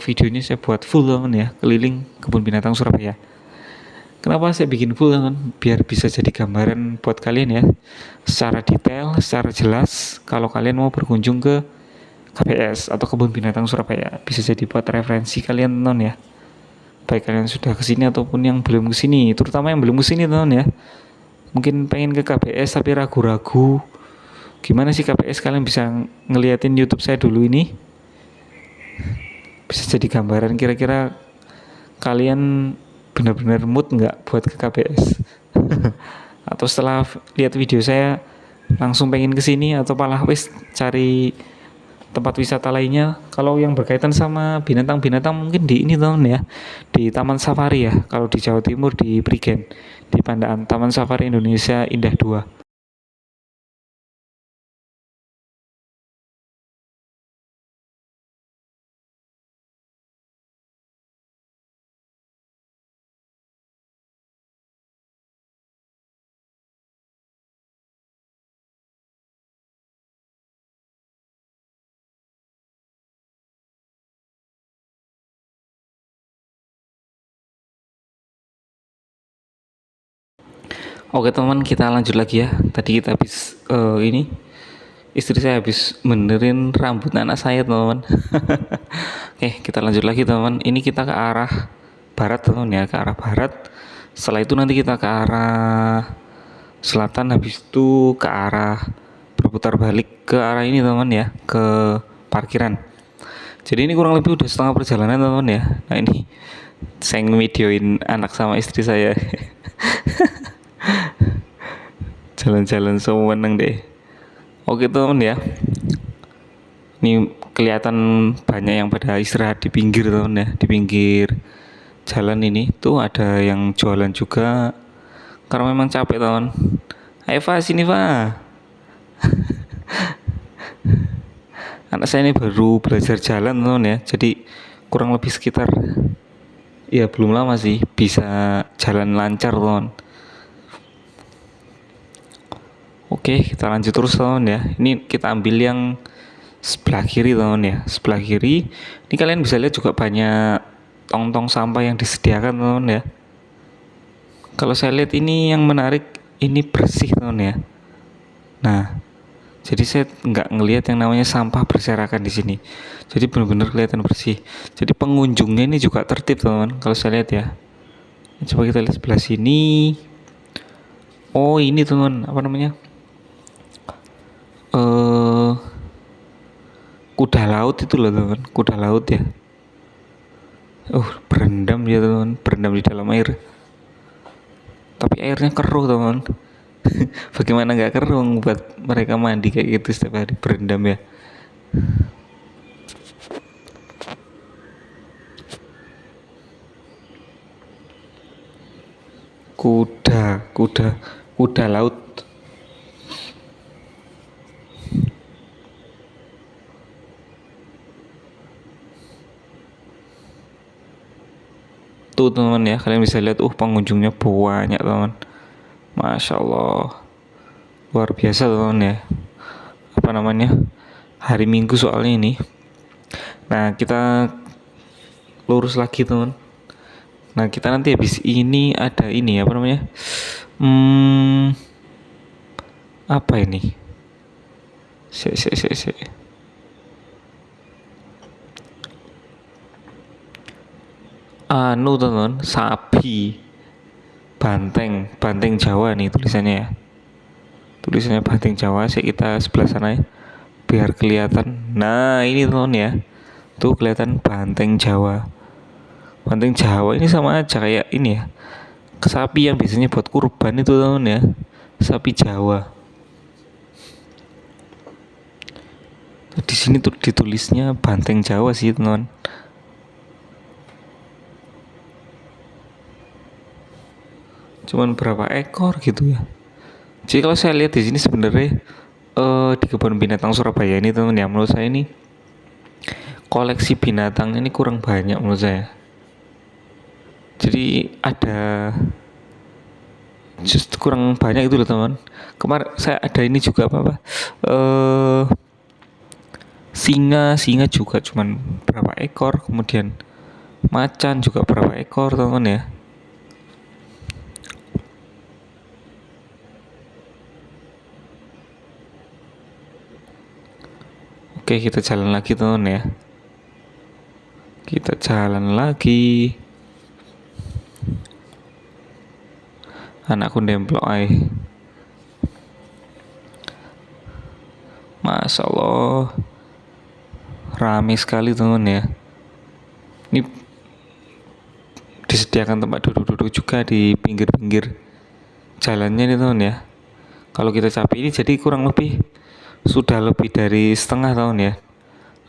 videonya saya buat full teman ya, keliling kebun binatang Surabaya. Kenapa saya bikin full teman? Biar bisa jadi gambaran buat kalian ya, secara detail, secara jelas. Kalau kalian mau berkunjung ke KBS atau kebun binatang Surabaya, bisa jadi buat referensi kalian teman ya. Baik kalian sudah kesini ataupun yang belum kesini, terutama yang belum kesini teman ya. Mungkin pengen ke KBS tapi ragu-ragu. Gimana sih KBS? Kalian bisa ngeliatin YouTube saya dulu ini. Bisa jadi gambaran kira-kira kalian benar-benar mood nggak buat ke KBS. Atau setelah lihat video saya langsung pengen kesini, atau malah wis cari tempat wisata lainnya. Kalau yang berkaitan sama binatang-binatang mungkin di ini teman ya, di Taman Safari ya. Kalau di Jawa Timur di Prigen, di Pandaan, Taman Safari Indonesia Indah 2. Oke teman, kita lanjut lagi ya. Tadi kita habis ini istri saya habis benerin rambut anak saya teman. Oke, kita lanjut lagi teman. Ini kita ke arah barat teman ya, ke arah barat. Setelah itu nanti kita ke arah selatan, habis itu ke arah berputar balik ke arah ini teman ya, ke parkiran. Jadi ini kurang lebih udah setengah perjalanan teman ya. Nah ini saya ngevideoin anak sama istri saya. Jalan-jalan semua meneng deh. Oke teman ya, ini kelihatan banyak yang pada istirahat di pinggir teman ya, di pinggir jalan ini tuh ada yang jualan juga karena memang capek teman. Ayo Fa, sini Fa. Anak saya ini baru belajar jalan teman ya, jadi kurang lebih sekitar, ya belum lama sih bisa jalan lancar teman. Oke, kita lanjut terus teman ya. Ini kita ambil yang sebelah kiri teman ya. Sebelah kiri ini kalian bisa lihat juga banyak tong-tong sampah yang disediakan teman ya. Kalau saya lihat ini yang menarik, ini bersih teman ya. Nah, jadi saya nggak ngelihat yang namanya sampah berserakan di sini. Jadi benar-benar kelihatan bersih. Jadi pengunjungnya ini juga tertib teman. Kalau saya lihat ya. Coba kita lihat sebelah sini. Oh ini teman, apa namanya? Kuda laut itu loh teman, kuda laut ya. Berendam dia teman, berendam di dalam air. Tapi airnya keruh teman. Bagaimana nggak keruh buat mereka mandi kayak gitu setiap hari berendam ya. Kuda laut. Tuh teman ya, kalian bisa lihat pengunjungnya banyak teman. Masya Allah, luar biasa teman ya. Apa namanya, hari Minggu soalnya ini. Nah kita lurus lagi teman. Nah kita nanti habis ini ada ini apa namanya, apa ini, se anu teman, sapi, banteng Jawa nih tulisannya ya. Tulisannya banteng Jawa sih, kita sebelah sana ya biar kelihatan. Nah ini teman ya, tuh kelihatan banteng Jawa. Banteng Jawa ini sama aja kayak ini ya, sapi yang biasanya buat kurban itu teman ya, sapi Jawa. Di sini tuh ditulisnya banteng Jawa sih teman. Cuman berapa ekor gitu ya. Jadi kalau saya lihat di sini sebenarnya di kebun binatang Surabaya ini teman ya, menurut saya ini koleksi binatang ini kurang banyak menurut saya. Jadi ada just kurang banyak itu loh teman. Kemarin saya ada ini juga apa singa juga cuman berapa ekor, kemudian macan juga berapa ekor teman ya. Oke, kita jalan lagi teman ya. Kita jalan lagi. Anakku demplok ay. Masya Allah, rame sekali teman ya. Ini disediakan tempat duduk-duduk juga di pinggir-pinggir jalannya nih teman ya. Kalau kita capek ini jadi kurang lebih sudah lebih dari setengah tahun ya,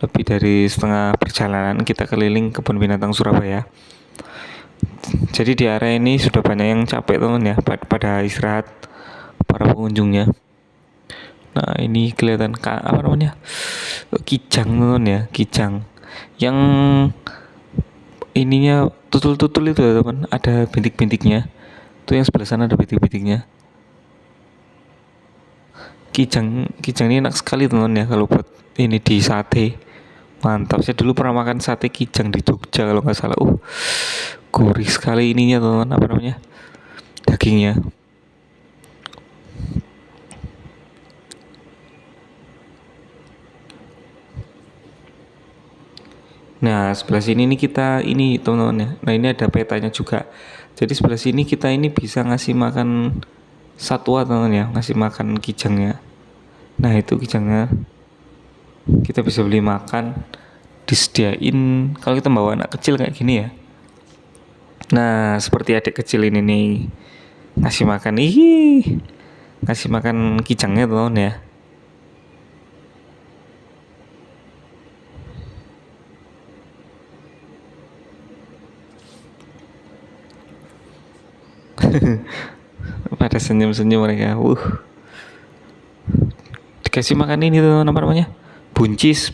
lebih dari setengah perjalanan kita keliling kebun binatang Surabaya. Jadi di area ini sudah banyak yang capek teman ya, pada istirahat para pengunjungnya. Nah ini kelihatan apa namanya, kijang teman ya, kijang yang ininya tutul-tutul itu ya teman, ada bintik-bintiknya. Tuh yang sebelah sana ada bintik-bintiknya. Kijang ini enak sekali teman ya, kalau buat ini di sate mantap. Saya dulu pernah makan sate kijang di Jogja kalau nggak salah. Gurih sekali ininya teman, apa namanya, dagingnya. Nah sebelah sini nih kita ini teman-teman ya. Nah ini ada petanya juga. Jadi sebelah sini kita ini bisa ngasih makan satwa teman ya, ngasih makan kijangnya. Nah itu kijangnya kita bisa beli makan, disediain kalau kita bawa anak kecil kayak gini ya. Nah seperti adik kecil ini nih, ngasih makan, ngasih makan kijangnya teman ya. Pada senyum-senyum mereka. Dikasih makan ini tuh apa namanya, buncis,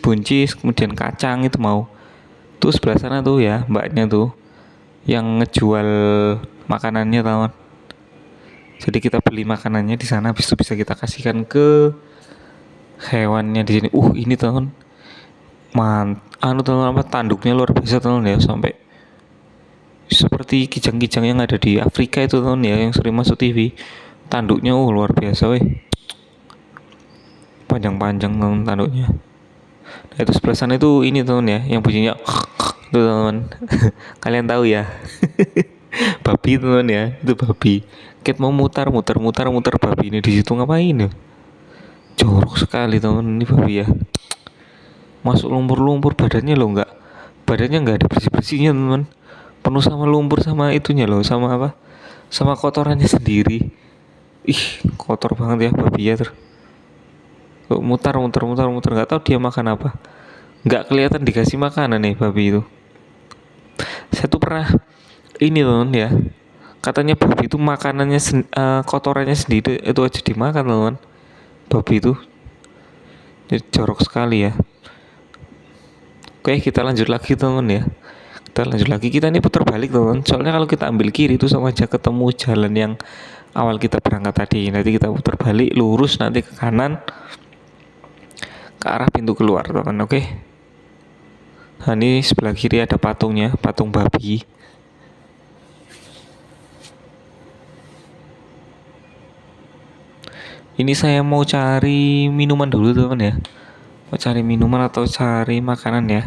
kemudian kacang itu mau. Tuh sebelah sana tuh ya mbaknya tuh yang ngejual makanannya teman. Jadi kita beli makanannya di sana, habis itu bisa kita kasihkan ke hewannya di sini. Ini teman, teman apa, tanduknya luar biasa teman ya, sampai seperti kijang-kijang yang ada di Afrika itu teman ya, yang sering masuk TV. Tanduknya luar biasa weh, panjang-panjang teman tanduknya. Nah itu sebelah sana itu ini teman ya, yang bunyinya itu teman. Kalian tahu ya? Babi teman ya, itu babi. Cat mau mutar babi ini di situ ngapain ya? Jorok sekali teman ini babi ya. Masuk lumpur-lumpur, badannya nggak ada bersih-bersihnya teman. Penuh sama lumpur, sama itunya loh, sama apa? Sama kotorannya sendiri. Ih, kotor banget ya babi ya. Mutar nggak tahu dia makan apa. Nggak kelihatan dikasih makanan nih babi itu. Saya tuh pernah ini teman ya, katanya babi itu makanannya kotorannya sendiri itu aja dimakan teman. Babi itu jadi jorok sekali ya. Oke, kita lanjut lagi teman ya. Kita ini putar balik teman. Soalnya kalau kita ambil kiri itu sama aja ketemu jalan yang awal kita berangkat tadi. Nanti kita putar balik lurus nanti ke kanan ke arah pintu keluar teman. Oke. Nah ini sebelah kiri ada patungnya, patung babi. Ini saya mau cari minuman dulu teman ya. Mau cari minuman atau cari makanan ya.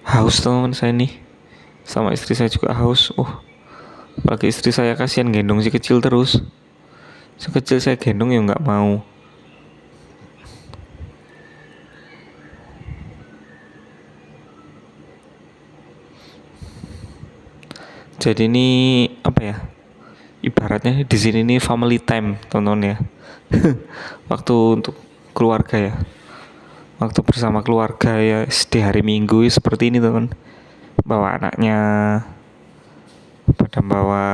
Haus teman saya nih. Sama istri saya juga haus. Apalagi istri saya, kasihan gendong si kecil terus. Si kecil saya gendong ya nggak mau. Jadi ini apa ya? Ibaratnya di sini nih family time teman-teman ya. Waktu untuk keluarga ya. Waktu bersama keluarga ya di hari Minggu ya, seperti ini teman. Bawa anaknya, pada bawa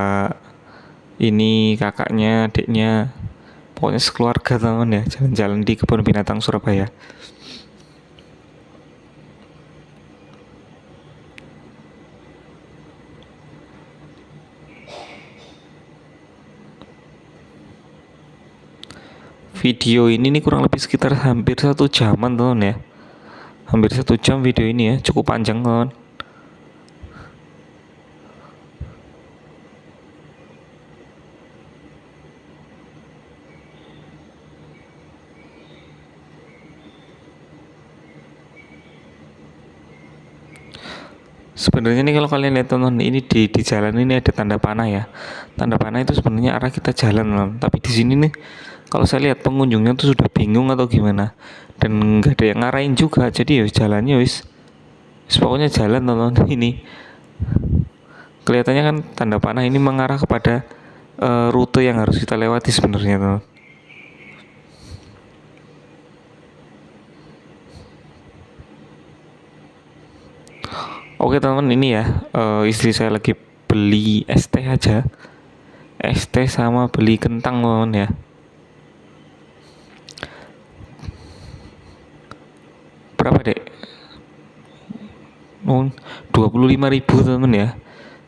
ini kakaknya, adiknya, pokoknya sekeluarga teman ya, jalan-jalan di kebun binatang Surabaya. Video ini nih kurang lebih sekitar hampir 1 jaman teman ya. Hampir 1 jam video ini ya, cukup panjang teman. Sebenarnya nih kalau kalian lihat teman, ini di jalan ini ada tanda panah ya. Tanda panah itu sebenarnya arah kita jalan teman. Tapi di sini nih kalau saya lihat pengunjungnya tuh sudah bingung atau gimana, dan nggak ada yang ngarahin juga. Jadi ya jalannya wis pokoknya jalan teman. Ini kelihatannya kan tanda panah ini mengarah kepada rute yang harus kita lewati sebenarnya teman. Oke teman, ini ya istri saya lagi beli es teh aja, es teh sama beli kentang teman ya. Berapa dek? 25.000 teman ya.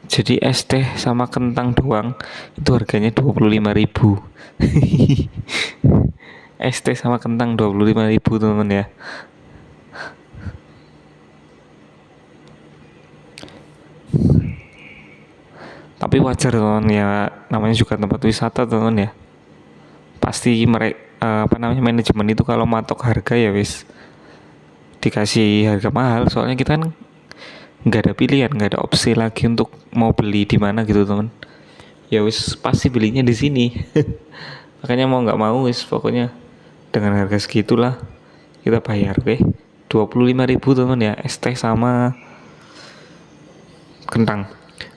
Jadi es teh sama kentang doang itu harganya 25.000. Es teh sama kentang 25.000 teman ya. Tapi wajar teman ya, namanya juga tempat wisata teman ya. Pasti mereka manajemen itu kalau matok harga ya wis dikasih harga mahal. Soalnya kita kan nggak ada pilihan, nggak ada opsi lagi untuk mau beli di mana gitu teman. Ya wis pasti belinya di sini. Makanya mau nggak mau wis pokoknya dengan harga segitulah kita bayar. Oke, 25.000 teman ya, es teh sama kentang.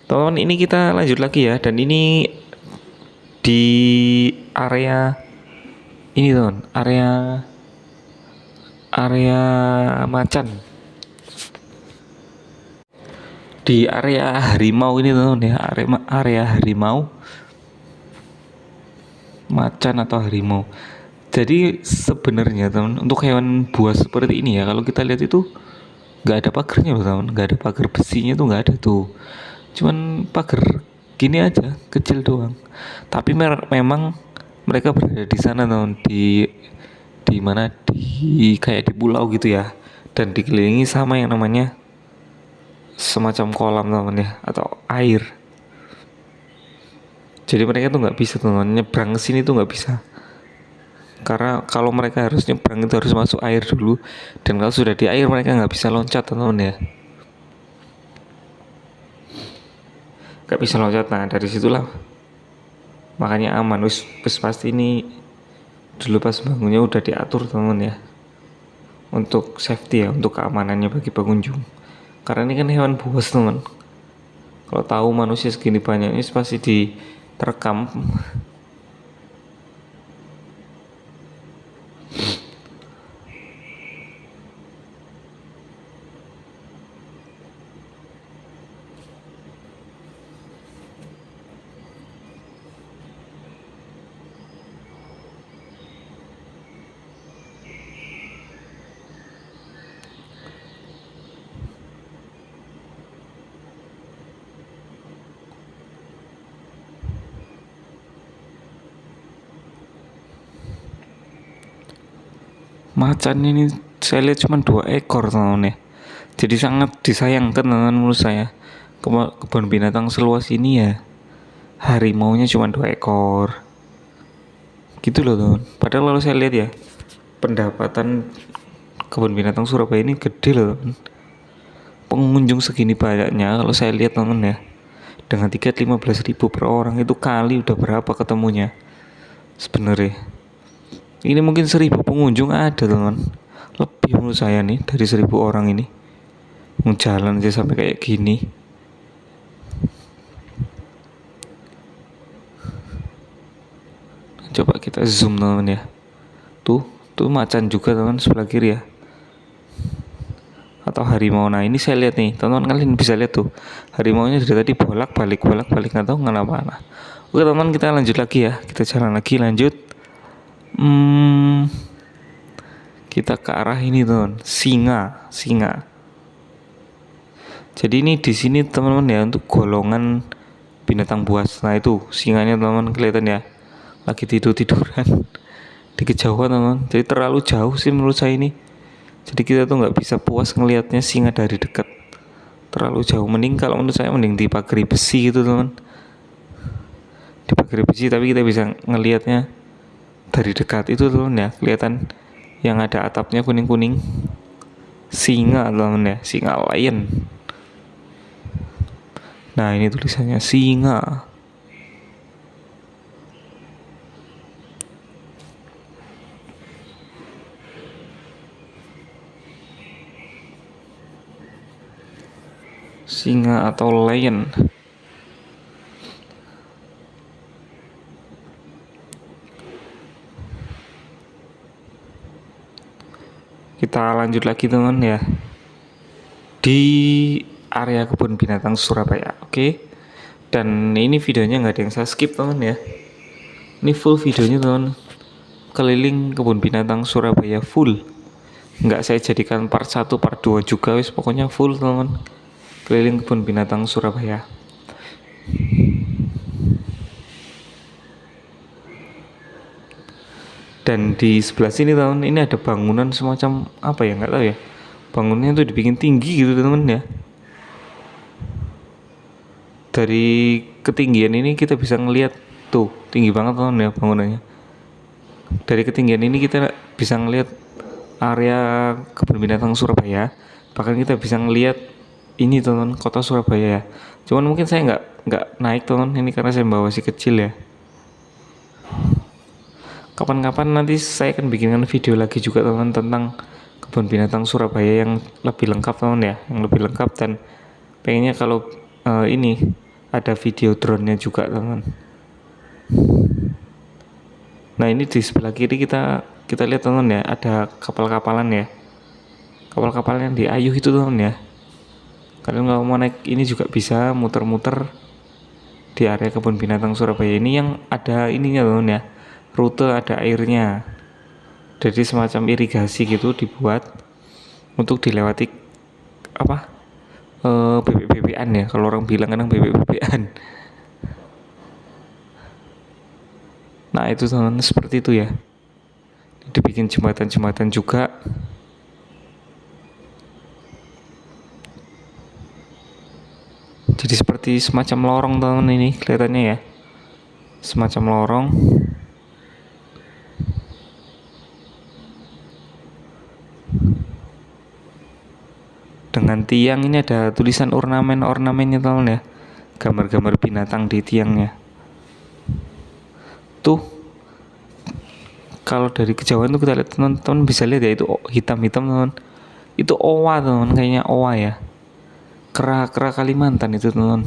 Teman, ini kita lanjut lagi ya, dan ini di area ini teman, area macan, di area harimau ini teman ya, area harimau macan atau harimau. Jadi sebenarnya teman, untuk hewan buas seperti ini ya, kalau kita lihat itu nggak ada pagarnya loh teman, nggak ada pagar besinya tuh, nggak ada tuh, cuman pagar gini aja, kecil doang. Tapi memang mereka berada di sana teman, di mana, di kayak di pulau gitu ya, dan dikelilingi sama yang namanya semacam kolam teman ya, atau air. Jadi mereka tuh nggak bisa teman, nyebrang ke sini tuh nggak bisa, karena kalau mereka harus nyebrang itu harus masuk air dulu, dan kalau sudah di air mereka nggak bisa loncat teman ya, nggak bisa loncat. Nah dari situlah makanya aman. Wis pasti ini dulu pas bangunnya udah diatur teman ya, untuk safety ya, untuk keamanannya bagi pengunjung, karena ini kan hewan buas teman. Kalau tahu manusia segini banyaknya pasti terekam. Macan ini saya lihat cuma 2 ekor teman ya, jadi sangat disayangkan teman menurut saya. Kebun binatang seluas ini ya, harimaunya cuma 2 ekor gitu loh teman. Padahal kalau saya lihat ya, pendapatan kebun binatang Surabaya ini gede loh teman. Pengunjung segini banyaknya, kalau saya lihat teman ya, dengan tiket 15.000 per orang, itu kali udah berapa ketemunya sebenarnya. Ini mungkin 1.000 pengunjung ada teman, lebih menurut saya nih dari 1.000 orang ini. Mau jalan aja sampai kayak gini. Coba kita zoom teman ya, tuh macan juga teman sebelah kiri ya, atau harimau. Nah ini saya lihat nih teman, kalian bisa lihat tuh harimaunya dari tadi bolak balik nggak tahu kenapa. Nah, oke teman, kita lanjut lagi ya, kita jalan lagi lanjut. Kita ke arah ini teman, singa. Jadi ini di sini teman-teman ya, untuk golongan binatang buas. Nah itu singanya teman-teman, kelihatan ya, lagi tiduran di kejauhan teman. Jadi terlalu jauh sih menurut saya ini. Jadi kita tuh nggak bisa puas ngelihatnya singa dari dekat, terlalu jauh. Mending kalau menurut saya mending dipagari besi gitu teman, dipagari besi tapi kita bisa ngelihatnya dari dekat itu teman ya, kelihatan yang ada atapnya kuning-kuning. Singa teman ya, singa lion. Nah ini tulisannya singa. Singa atau lion. Kita lanjut lagi teman ya, di area kebun binatang Surabaya. Oke. Dan ini videonya nggak ada yang saya skip teman ya, ini full videonya teman, keliling kebun binatang Surabaya full. Nggak saya jadikan part 1 part 2 juga, wis pokoknya full teman, keliling kebun binatang Surabaya. Dan di sebelah sini teman, ini ada bangunan semacam apa ya, nggak tahu ya, bangunannya tuh dibikin tinggi gitu teman ya. Dari ketinggian ini kita bisa ngelihat tuh, tinggi banget teman ya bangunannya. Dari ketinggian ini kita bisa ngelihat area kebun binatang Surabaya, bahkan kita bisa ngelihat ini teman, kota Surabaya ya. Cuman mungkin saya nggak naik teman ini karena saya bawa si kecil ya. Kapan-kapan nanti saya akan bikinkan video lagi juga teman, tentang kebun binatang Surabaya yang lebih lengkap teman ya, yang lebih lengkap. Dan pengennya kalau ini ada video drone-nya juga teman. Nah ini di sebelah kiri kita lihat teman ya, ada kapal-kapalan ya, kapal-kapal yang di Ayuh itu teman ya. Kalian kalau mau naik ini juga bisa muter-muter di area kebun binatang Surabaya ini, yang ada ininya teman ya, rute ada airnya. Jadi semacam irigasi gitu dibuat untuk dilewati apa, bebek-bebekan ya, kalau orang bilang kadang bebek-bebekan. Nah itu teman, seperti itu ya, dibikin jembatan-jembatan juga. Jadi seperti semacam lorong teman, ini kelihatannya ya, semacam lorong dengan tiang. Ini ada tulisan ornamen-ornamennya teman ya, gambar-gambar binatang di tiangnya. Tuh kalau dari kejauhan tuh kita lihat, teman-teman bisa lihat ya, itu hitam-hitam teman, itu owa teman, kayaknya owa ya, kera Kalimantan itu teman.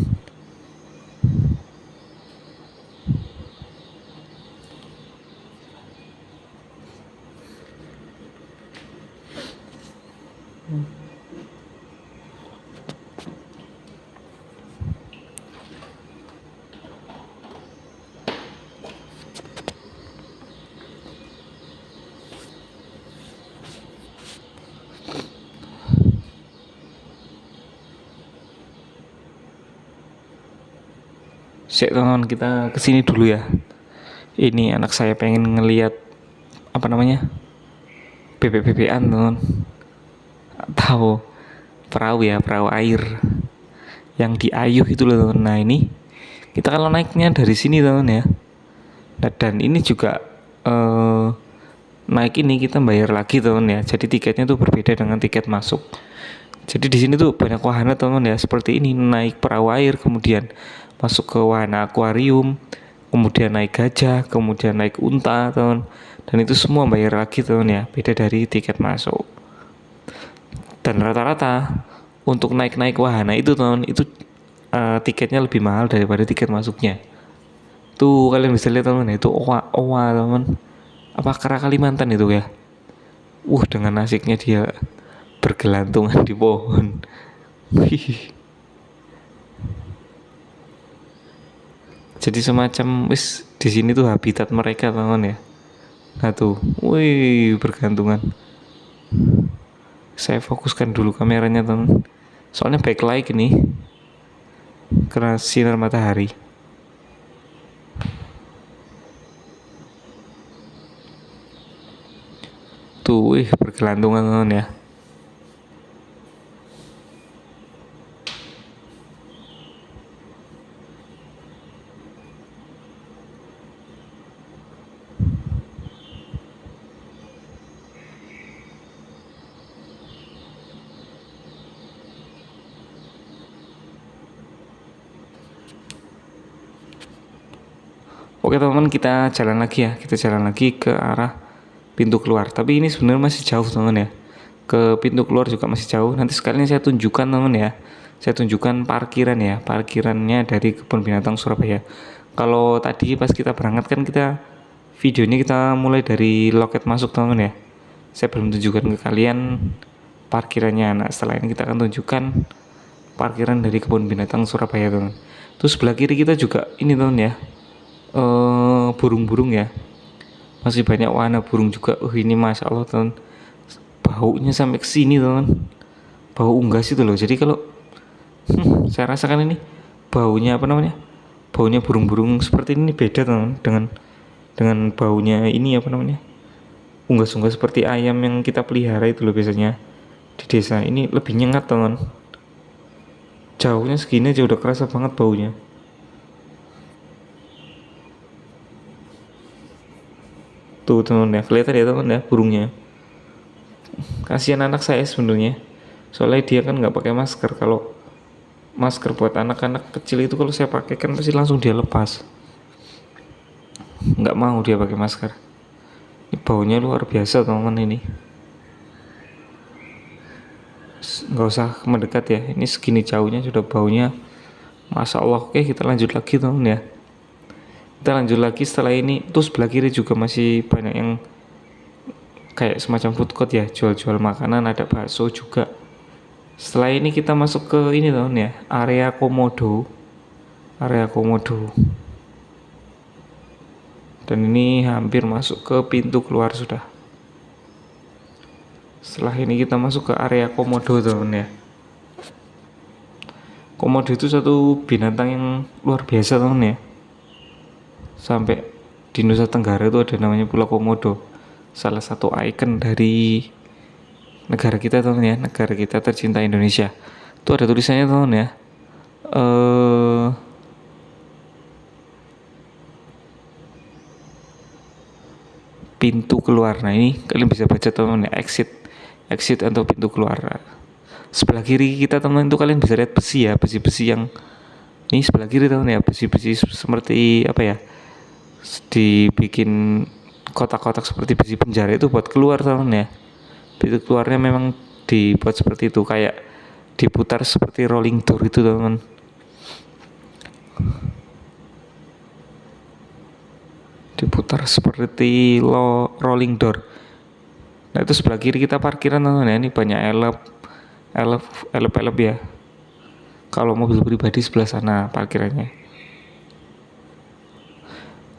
Sik teman, kita kesini dulu ya. Ini anak saya pengen ngeliat apa namanya, bebek-bebekan teman, tahu perahu ya, perahu air yang diayuh itu loh teman. Nah ini kita kalau naiknya dari sini teman ya. Nah, dan ini juga naik ini kita bayar lagi teman ya. Jadi tiketnya tuh berbeda dengan tiket masuk. Jadi di sini tuh banyak wahana teman ya, seperti ini, naik perahu air, kemudian masuk ke wahana akuarium, kemudian naik gajah, kemudian naik unta teman. Dan itu semua bayar lagi teman ya, beda dari tiket masuk. Dan rata-rata untuk naik-naik wahana itu teman, itu tiketnya lebih mahal daripada tiket masuknya. Tuh kalian bisa lihat teman, itu owa teman, apa kera Kalimantan itu ya. Dengan asiknya dia bergelantungan di pohon. Jadi semacam wis di sini tuh habitat mereka teman ya. Nah tuh, bergantungan. Saya fokuskan dulu kameranya teman, soalnya backlight ini kena sinar matahari. Tuh, bergelantungan teman ya. Oke teman-teman, kita jalan lagi ya. Kita jalan lagi ke arah pintu keluar. Tapi ini sebenarnya masih jauh teman ya. Ke pintu keluar juga masih jauh. Nanti sekalian saya tunjukkan teman ya. Saya tunjukkan parkiran ya. Parkirannya dari Kebun Binatang Surabaya. Kalau tadi pas kita berangkat kan videonya kita mulai dari loket masuk teman ya. Saya belum tunjukkan ke kalian parkirannya. Nah setelah ini kita akan tunjukkan parkiran dari Kebun Binatang Surabaya teman. Terus sebelah kiri kita juga ini teman ya, burung-burung ya, masih banyak warna burung juga. Ini masya Allah teman, baunya sampai ke sini teman, bau unggas itu loh. Jadi kalau saya rasakan ini baunya apa namanya, baunya burung-burung seperti ini beda teman dengan baunya ini apa namanya, unggas-unggas seperti ayam yang kita pelihara itu loh biasanya di desa. Ini lebih nyengat teman, jauhnya segini aja udah kerasa banget baunya. Tuh teman ya, kelihatan ya teman ya burungnya. Kasihan anak saya sebenarnya, soalnya dia kan nggak pakai masker. Kalau masker buat anak-anak kecil itu kalau saya pakai kan pasti langsung dia lepas, nggak mau dia pakai masker. Ini baunya luar biasa teman ini, nggak usah mendekat ya, ini segini jauhnya sudah baunya masya Allah. Oke kita lanjut lagi teman ya, kita lanjut lagi setelah ini. Terus sebelah kiri juga masih banyak yang kayak semacam food court ya, jual-jual makanan, ada bakso juga. Setelah ini kita masuk ke ini teman ya, area komodo. Dan ini hampir masuk ke pintu keluar sudah. Setelah ini kita masuk ke area komodo teman ya. Komodo itu satu binatang yang luar biasa teman ya, sampai Di Nusa Tenggara itu ada namanya Pulau Komodo, salah satu ikon dari negara kita teman ya, negara kita tercinta Indonesia. Itu ada tulisannya teman ya, eh pintu keluar. Nah ini kalian bisa baca teman ya, exit atau pintu keluar. Sebelah kiri kita teman itu kalian bisa lihat besi ya, besi-besi yang ini sebelah kiri teman ya, besi-besi seperti apa ya, dibikin kotak-kotak seperti besi penjara itu buat keluar teman ya. Pintu keluarnya memang dibuat seperti itu, kayak diputar seperti rolling door itu teman. Diputar seperti rolling door. Nah itu sebelah kiri kita parkiran teman ya, ini banyak elep ya. Kalau mobil pribadi sebelah sana parkirannya.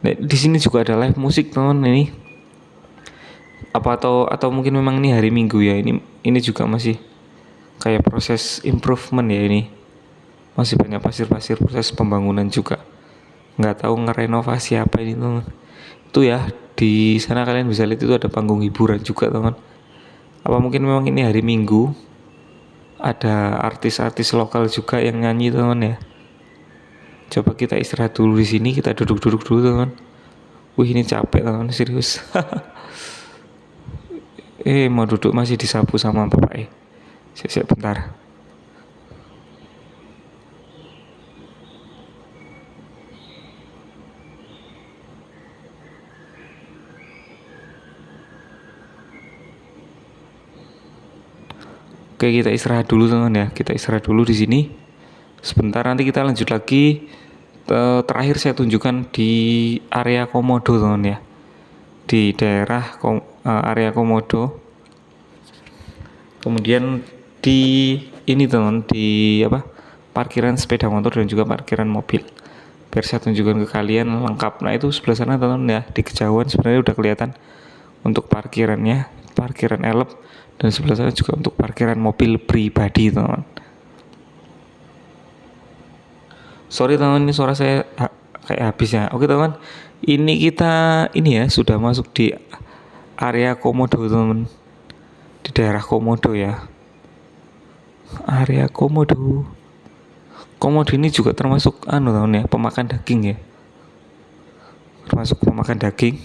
Nah, di sini juga ada live musik teman ini. Apa atau mungkin memang ini hari Minggu ya, ini juga masih kayak proses improvement ya ini. Masih banyak pasir-pasir, proses pembangunan juga. Nggak tahu ngerenovasi apa ini teman. Itu ya, di sana kalian bisa lihat itu ada panggung hiburan juga teman. Apa mungkin memang ini hari Minggu, ada artis-artis lokal juga yang nyanyi teman ya. Coba kita istirahat dulu di sini, kita duduk-duduk dulu teman. Wih ini capek teman, serius. Mau duduk masih disapu sama bapak siap-siap bentar. Oke kita istirahat dulu teman ya, kita istirahat dulu di sini. Sebentar nanti kita lanjut lagi. Terakhir saya tunjukkan di area Komodo teman ya, di daerah area Komodo. Kemudian di ini teman, di apa, parkiran sepeda motor dan juga parkiran mobil, biar saya tunjukkan ke kalian lengkap. Nah itu sebelah sana teman ya, di kejauhan sebenarnya udah kelihatan untuk parkirannya, parkiran elep, dan sebelah sana juga untuk parkiran mobil pribadi teman. Sorry teman, ini suara saya kayak habis ya. Oke teman, ini kita ini ya sudah masuk di area Komodo teman, di daerah Komodo ya, area Komodo. Komodo ini juga termasuk teman ya, pemakan daging ya, termasuk pemakan daging.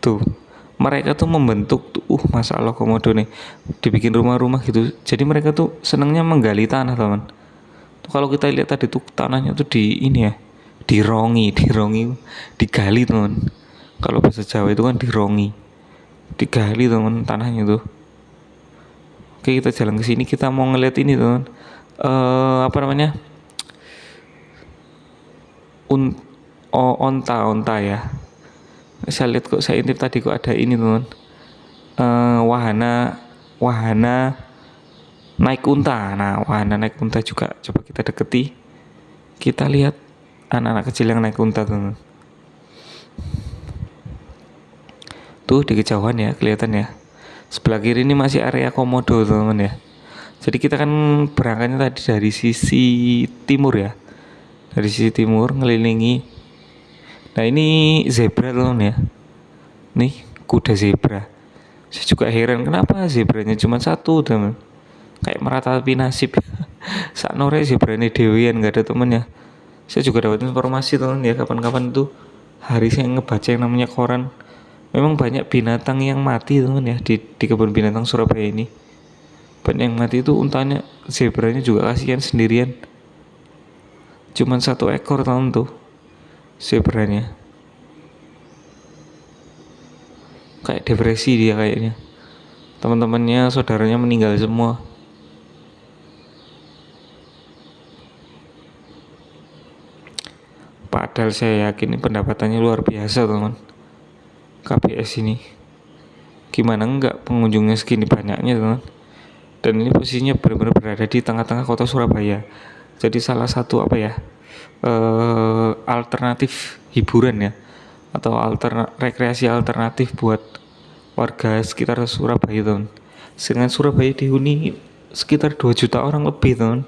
Tuh mereka tuh membentuk tuh masalah Komodo nih, dibikin rumah-rumah gitu. Jadi mereka tuh senangnya menggali tanah teman. Tuh, kalau kita lihat tadi tuh tanahnya tuh di ini ya, dirongi, digali teman. Kalau bahasa Jawa itu kan dirongi, digali teman tanahnya tuh. Oke kita jalan ke sini, kita mau ngeliat ini teman. Apa namanya? Onta ya. Saya lihat kok, saya intip tadi kok ada ini teman, wahana naik unta. Nah wahana naik unta juga coba kita deketi, kita lihat anak-anak kecil yang naik unta teman. Tuh di kejauhan ya kelihatan ya, sebelah kiri ini masih area Komodo teman ya. Jadi kita kan berangkatnya tadi dari sisi timur ya, dari sisi timur ngelilingi. Nah ini zebra teman ya, nih kuda zebra. Saya juga heran kenapa zebranya cuma satu teman, kayak meratapi nasib. Saknore zebranya dewian nggak ada temennya. Saya juga dapat informasi teman ya, kapan-kapan tuh hari saya ngebaca yang namanya koran, memang banyak binatang yang mati teman ya di kebun binatang Surabaya ini. Banyak yang mati itu untanya, zebranya juga kasihan sendirian. Cuman satu ekor teman tuh zebranya. Kayak depresi dia kayaknya. Teman-temannya, saudaranya meninggal semua. Padahal saya yakin pendapatannya luar biasa teman, KBS ini. Gimana enggak pengunjungnya segini banyaknya teman. Dan ini posisinya benar-benar berada di tengah-tengah kota Surabaya. Jadi salah satu apa ya, alternatif hiburan ya, atau rekreasi alternatif buat warga sekitar Surabaya teman. Dengan Surabaya dihuni sekitar 2 juta orang lebih teman.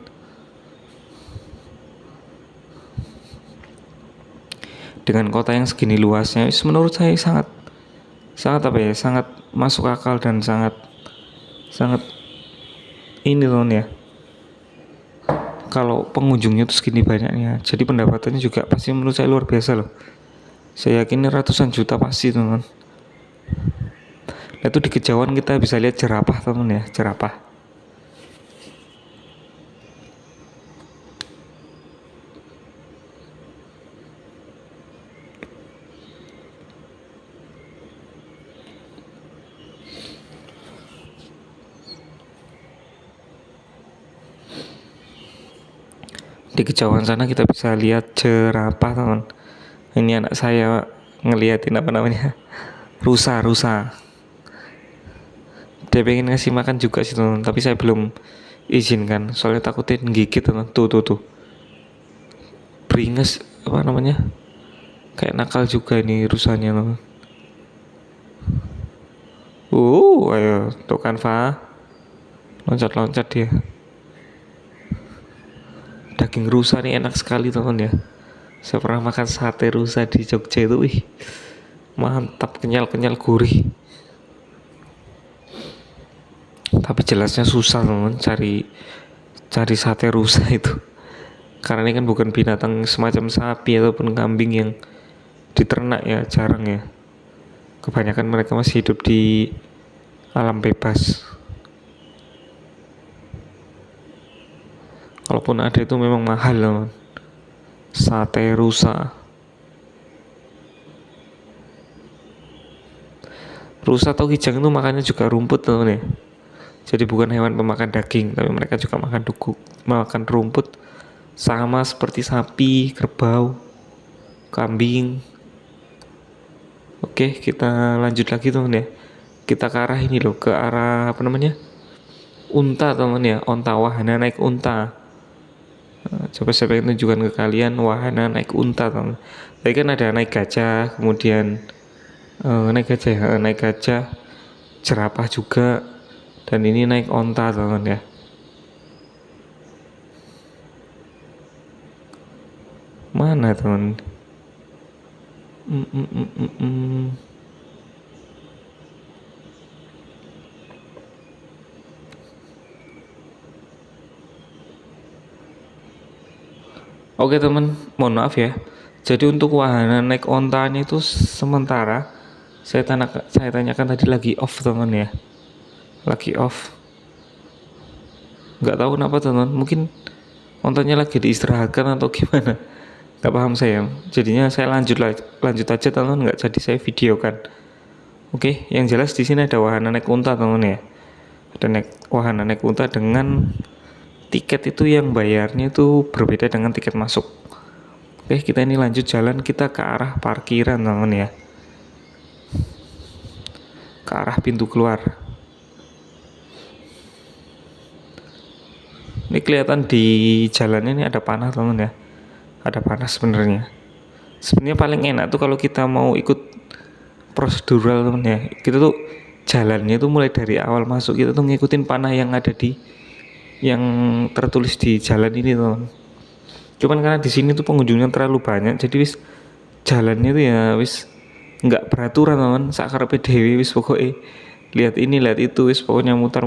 dengan kota yang segini luasnya, menurut saya sangat sangat apa ya, sangat masuk akal dan sangat sangat ini loh ya, kalau pengunjungnya tuh segini banyaknya, jadi pendapatannya juga pasti menurut saya luar biasa loh. Saya yakin ini ratusan juta pasti teman. Nah, itu di kejauhan kita bisa lihat jerapah teman ya, jerapah. Di kejauhan sana kita bisa lihat jerapah teman. Ini anak saya ngeliatin apa namanya, rusa. Dia pengen ngasih makan juga sih teman, tapi saya belum izinkan soalnya takutin gigit teman. Tuh beringes apa namanya, kayak nakal juga ini rusanya teman. Ayo tuh kan Fa, loncat dia. Daging rusa nih enak sekali teman ya. Saya pernah makan sate rusa di Jogja itu, mantap, kenyal gurih. Tapi jelasnya susah teman cari sate rusa itu, karena ini kan bukan binatang semacam sapi ataupun kambing yang diternak ya, jarang ya. Kebanyakan mereka masih hidup di alam bebas. Kalaupun ada itu memang mahal teman, sate rusa. Rusa atau kijang itu makannya juga rumput teman ya. Jadi bukan hewan pemakan daging, tapi mereka juga makan rumput, sama seperti sapi, kerbau, kambing. Oke, kita lanjut lagi teman ya. Kita ke arah ini loh, ke arah apa namanya, unta teman ya, onta, wahana naik unta. Coba saya pengen tunjukkan ke kalian wahana naik unta teman. Tadi kan ada naik gajah, kemudian naik gajah, jerapah juga, dan ini naik onta teman ya. Mana teman? Oke teman, mohon maaf ya. Jadi untuk wahana naik ontanya itu sementara saya tanyakan tadi lagi off teman ya, lagi off. Nggak tahu kenapa teman, mungkin ontanya lagi diistirahatkan atau gimana. Nggak paham saya. Jadinya saya lanjut aja teman, nggak jadi saya videokan. Oke, yang jelas di sini ada wahana naik unta teman ya. Ada wahana naik unta dengan tiket itu yang bayarnya itu berbeda dengan tiket masuk. Oke, kita ini lanjut jalan, kita ke arah parkiran teman ya, ke arah pintu keluar. Ini kelihatan di jalannya ini ada panah teman ya, ada panah sebenarnya. Sebenarnya paling enak tuh kalau kita mau ikut prosedural teman ya, kita tuh jalannya tuh mulai dari awal masuk kita tuh ngikutin panah yang ada yang tertulis di jalan ini teman. Cuman karena di sini tuh pengunjungnya terlalu banyak, jadi jalannya tuh ya nggak beraturan teman. Sakarepe dhewe pokoknya lihat ini lihat itu pokoknya muter.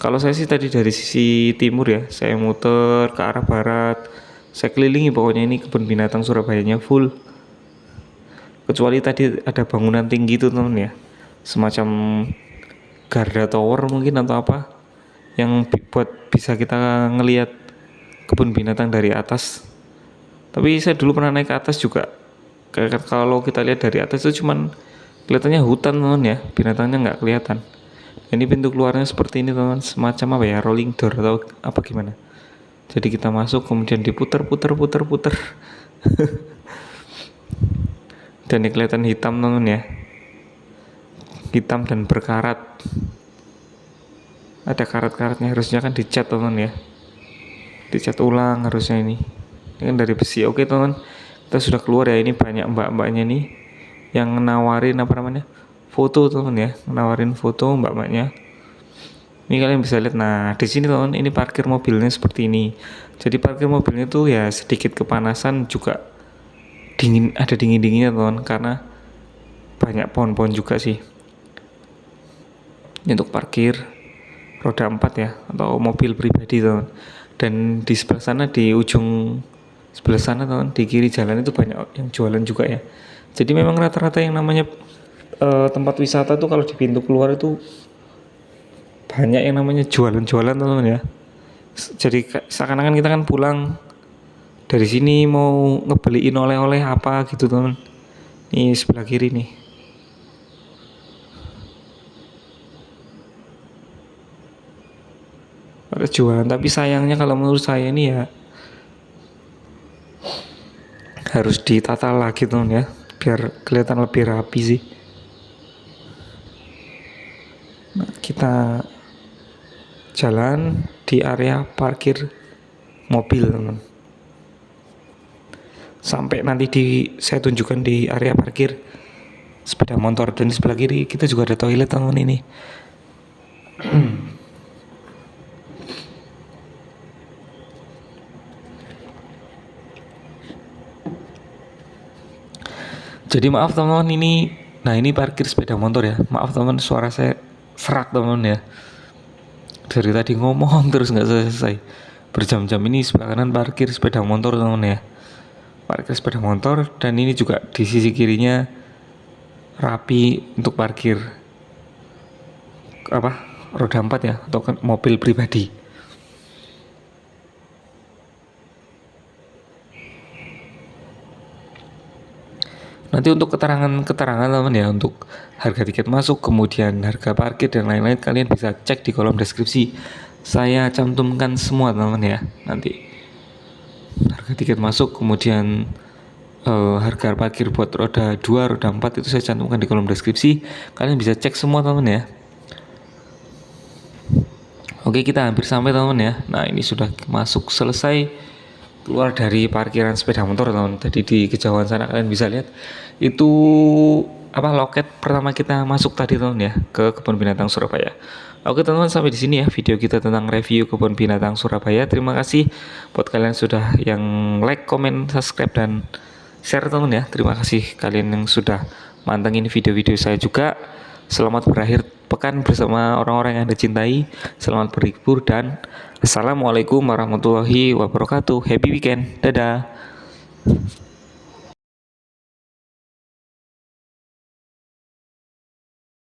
Kalau saya sih tadi dari sisi timur ya, saya muter ke arah barat, saya kelilingi pokoknya ini kebun binatang Surabayanya full. Kecuali tadi ada bangunan tinggi itu teman ya, semacam Garda Tower mungkin atau apa, yang buat bisa kita ngelihat kebun binatang dari atas. Tapi saya dulu pernah naik ke atas juga. Kalau kita lihat dari atas itu cuman kelihatannya hutan teman ya, binatangnya nggak kelihatan. Ini pintu keluarnya seperti ini teman, semacam apa ya, rolling door atau apa gimana. Jadi kita masuk kemudian diputer. Dan ini kelihatan hitam teman ya, hitam dan berkarat. Ada karat-karatnya, harusnya kan dicat teman ya, dicat ulang harusnya ini kan dari besi. Oke teman, kita sudah keluar ya. Ini banyak mbak-mbaknya nih yang nawarin apa namanya, foto teman ya, nawarin foto mbak-mbaknya. Ini kalian bisa lihat. Nah di sini teman, ini parkir mobilnya seperti ini. Jadi parkir mobilnya tuh ya sedikit kepanasan juga ada dingin-dinginnya teman, karena banyak pohon-pohon juga sih. Ini untuk parkir roda 4 ya, atau mobil pribadi teman. Dan di sebelah sana, di ujung sebelah sana teman, di kiri jalan itu banyak yang jualan juga ya. Jadi memang rata-rata yang namanya tempat wisata tuh kalau di pintu keluar itu banyak yang namanya jualan-jualan teman ya. Jadi seakan-akan kita kan pulang dari sini mau ngebeliin oleh-oleh apa gitu teman. Ini sebelah kiri nih. Ada jualan, tapi sayangnya kalau menurut saya ini ya harus ditata lagi teman ya, biar kelihatan lebih rapi sih. Nah, kita jalan di area parkir mobil teman. Sampai nanti saya tunjukkan di area parkir sepeda motor, dan di sebelah kiri kita juga ada toilet teman ini. Jadi maaf teman-teman, ini parkir sepeda motor ya. Maaf teman, suara saya serak teman ya. Dari tadi ngomong terus nggak selesai. Berjam-jam ini sebelah kanan parkir sepeda motor teman ya. Parkir sepeda motor, dan ini juga di sisi kirinya rapi untuk parkir roda 4 ya, atau mobil pribadi. Nanti untuk keterangan teman ya, untuk harga tiket masuk, kemudian harga parkir dan lain-lain, kalian bisa cek di kolom deskripsi. Saya cantumkan semua teman ya. Nanti harga tiket masuk, kemudian harga parkir buat roda 2, roda 4 itu saya cantumkan di kolom deskripsi. Kalian bisa cek semua teman ya. Oke, kita hampir sampai teman ya. Nah, ini sudah masuk selesai, keluar dari parkiran sepeda motor teman. Tadi di kejauhan sana kalian bisa lihat itu loket pertama kita masuk tadi teman ya, ke kebun binatang Surabaya. Oke teman-teman, sampai di sini ya video kita tentang review kebun binatang Surabaya. Terima kasih buat kalian sudah yang like, comment, subscribe, dan share teman ya. Terima kasih kalian yang sudah mantengin video-video saya juga. Selamat berakhir pekan bersama orang-orang yang Anda cintai. Selamat berlibur dan assalamualaikum warahmatullahi wabarakatuh. Happy weekend. Dadah.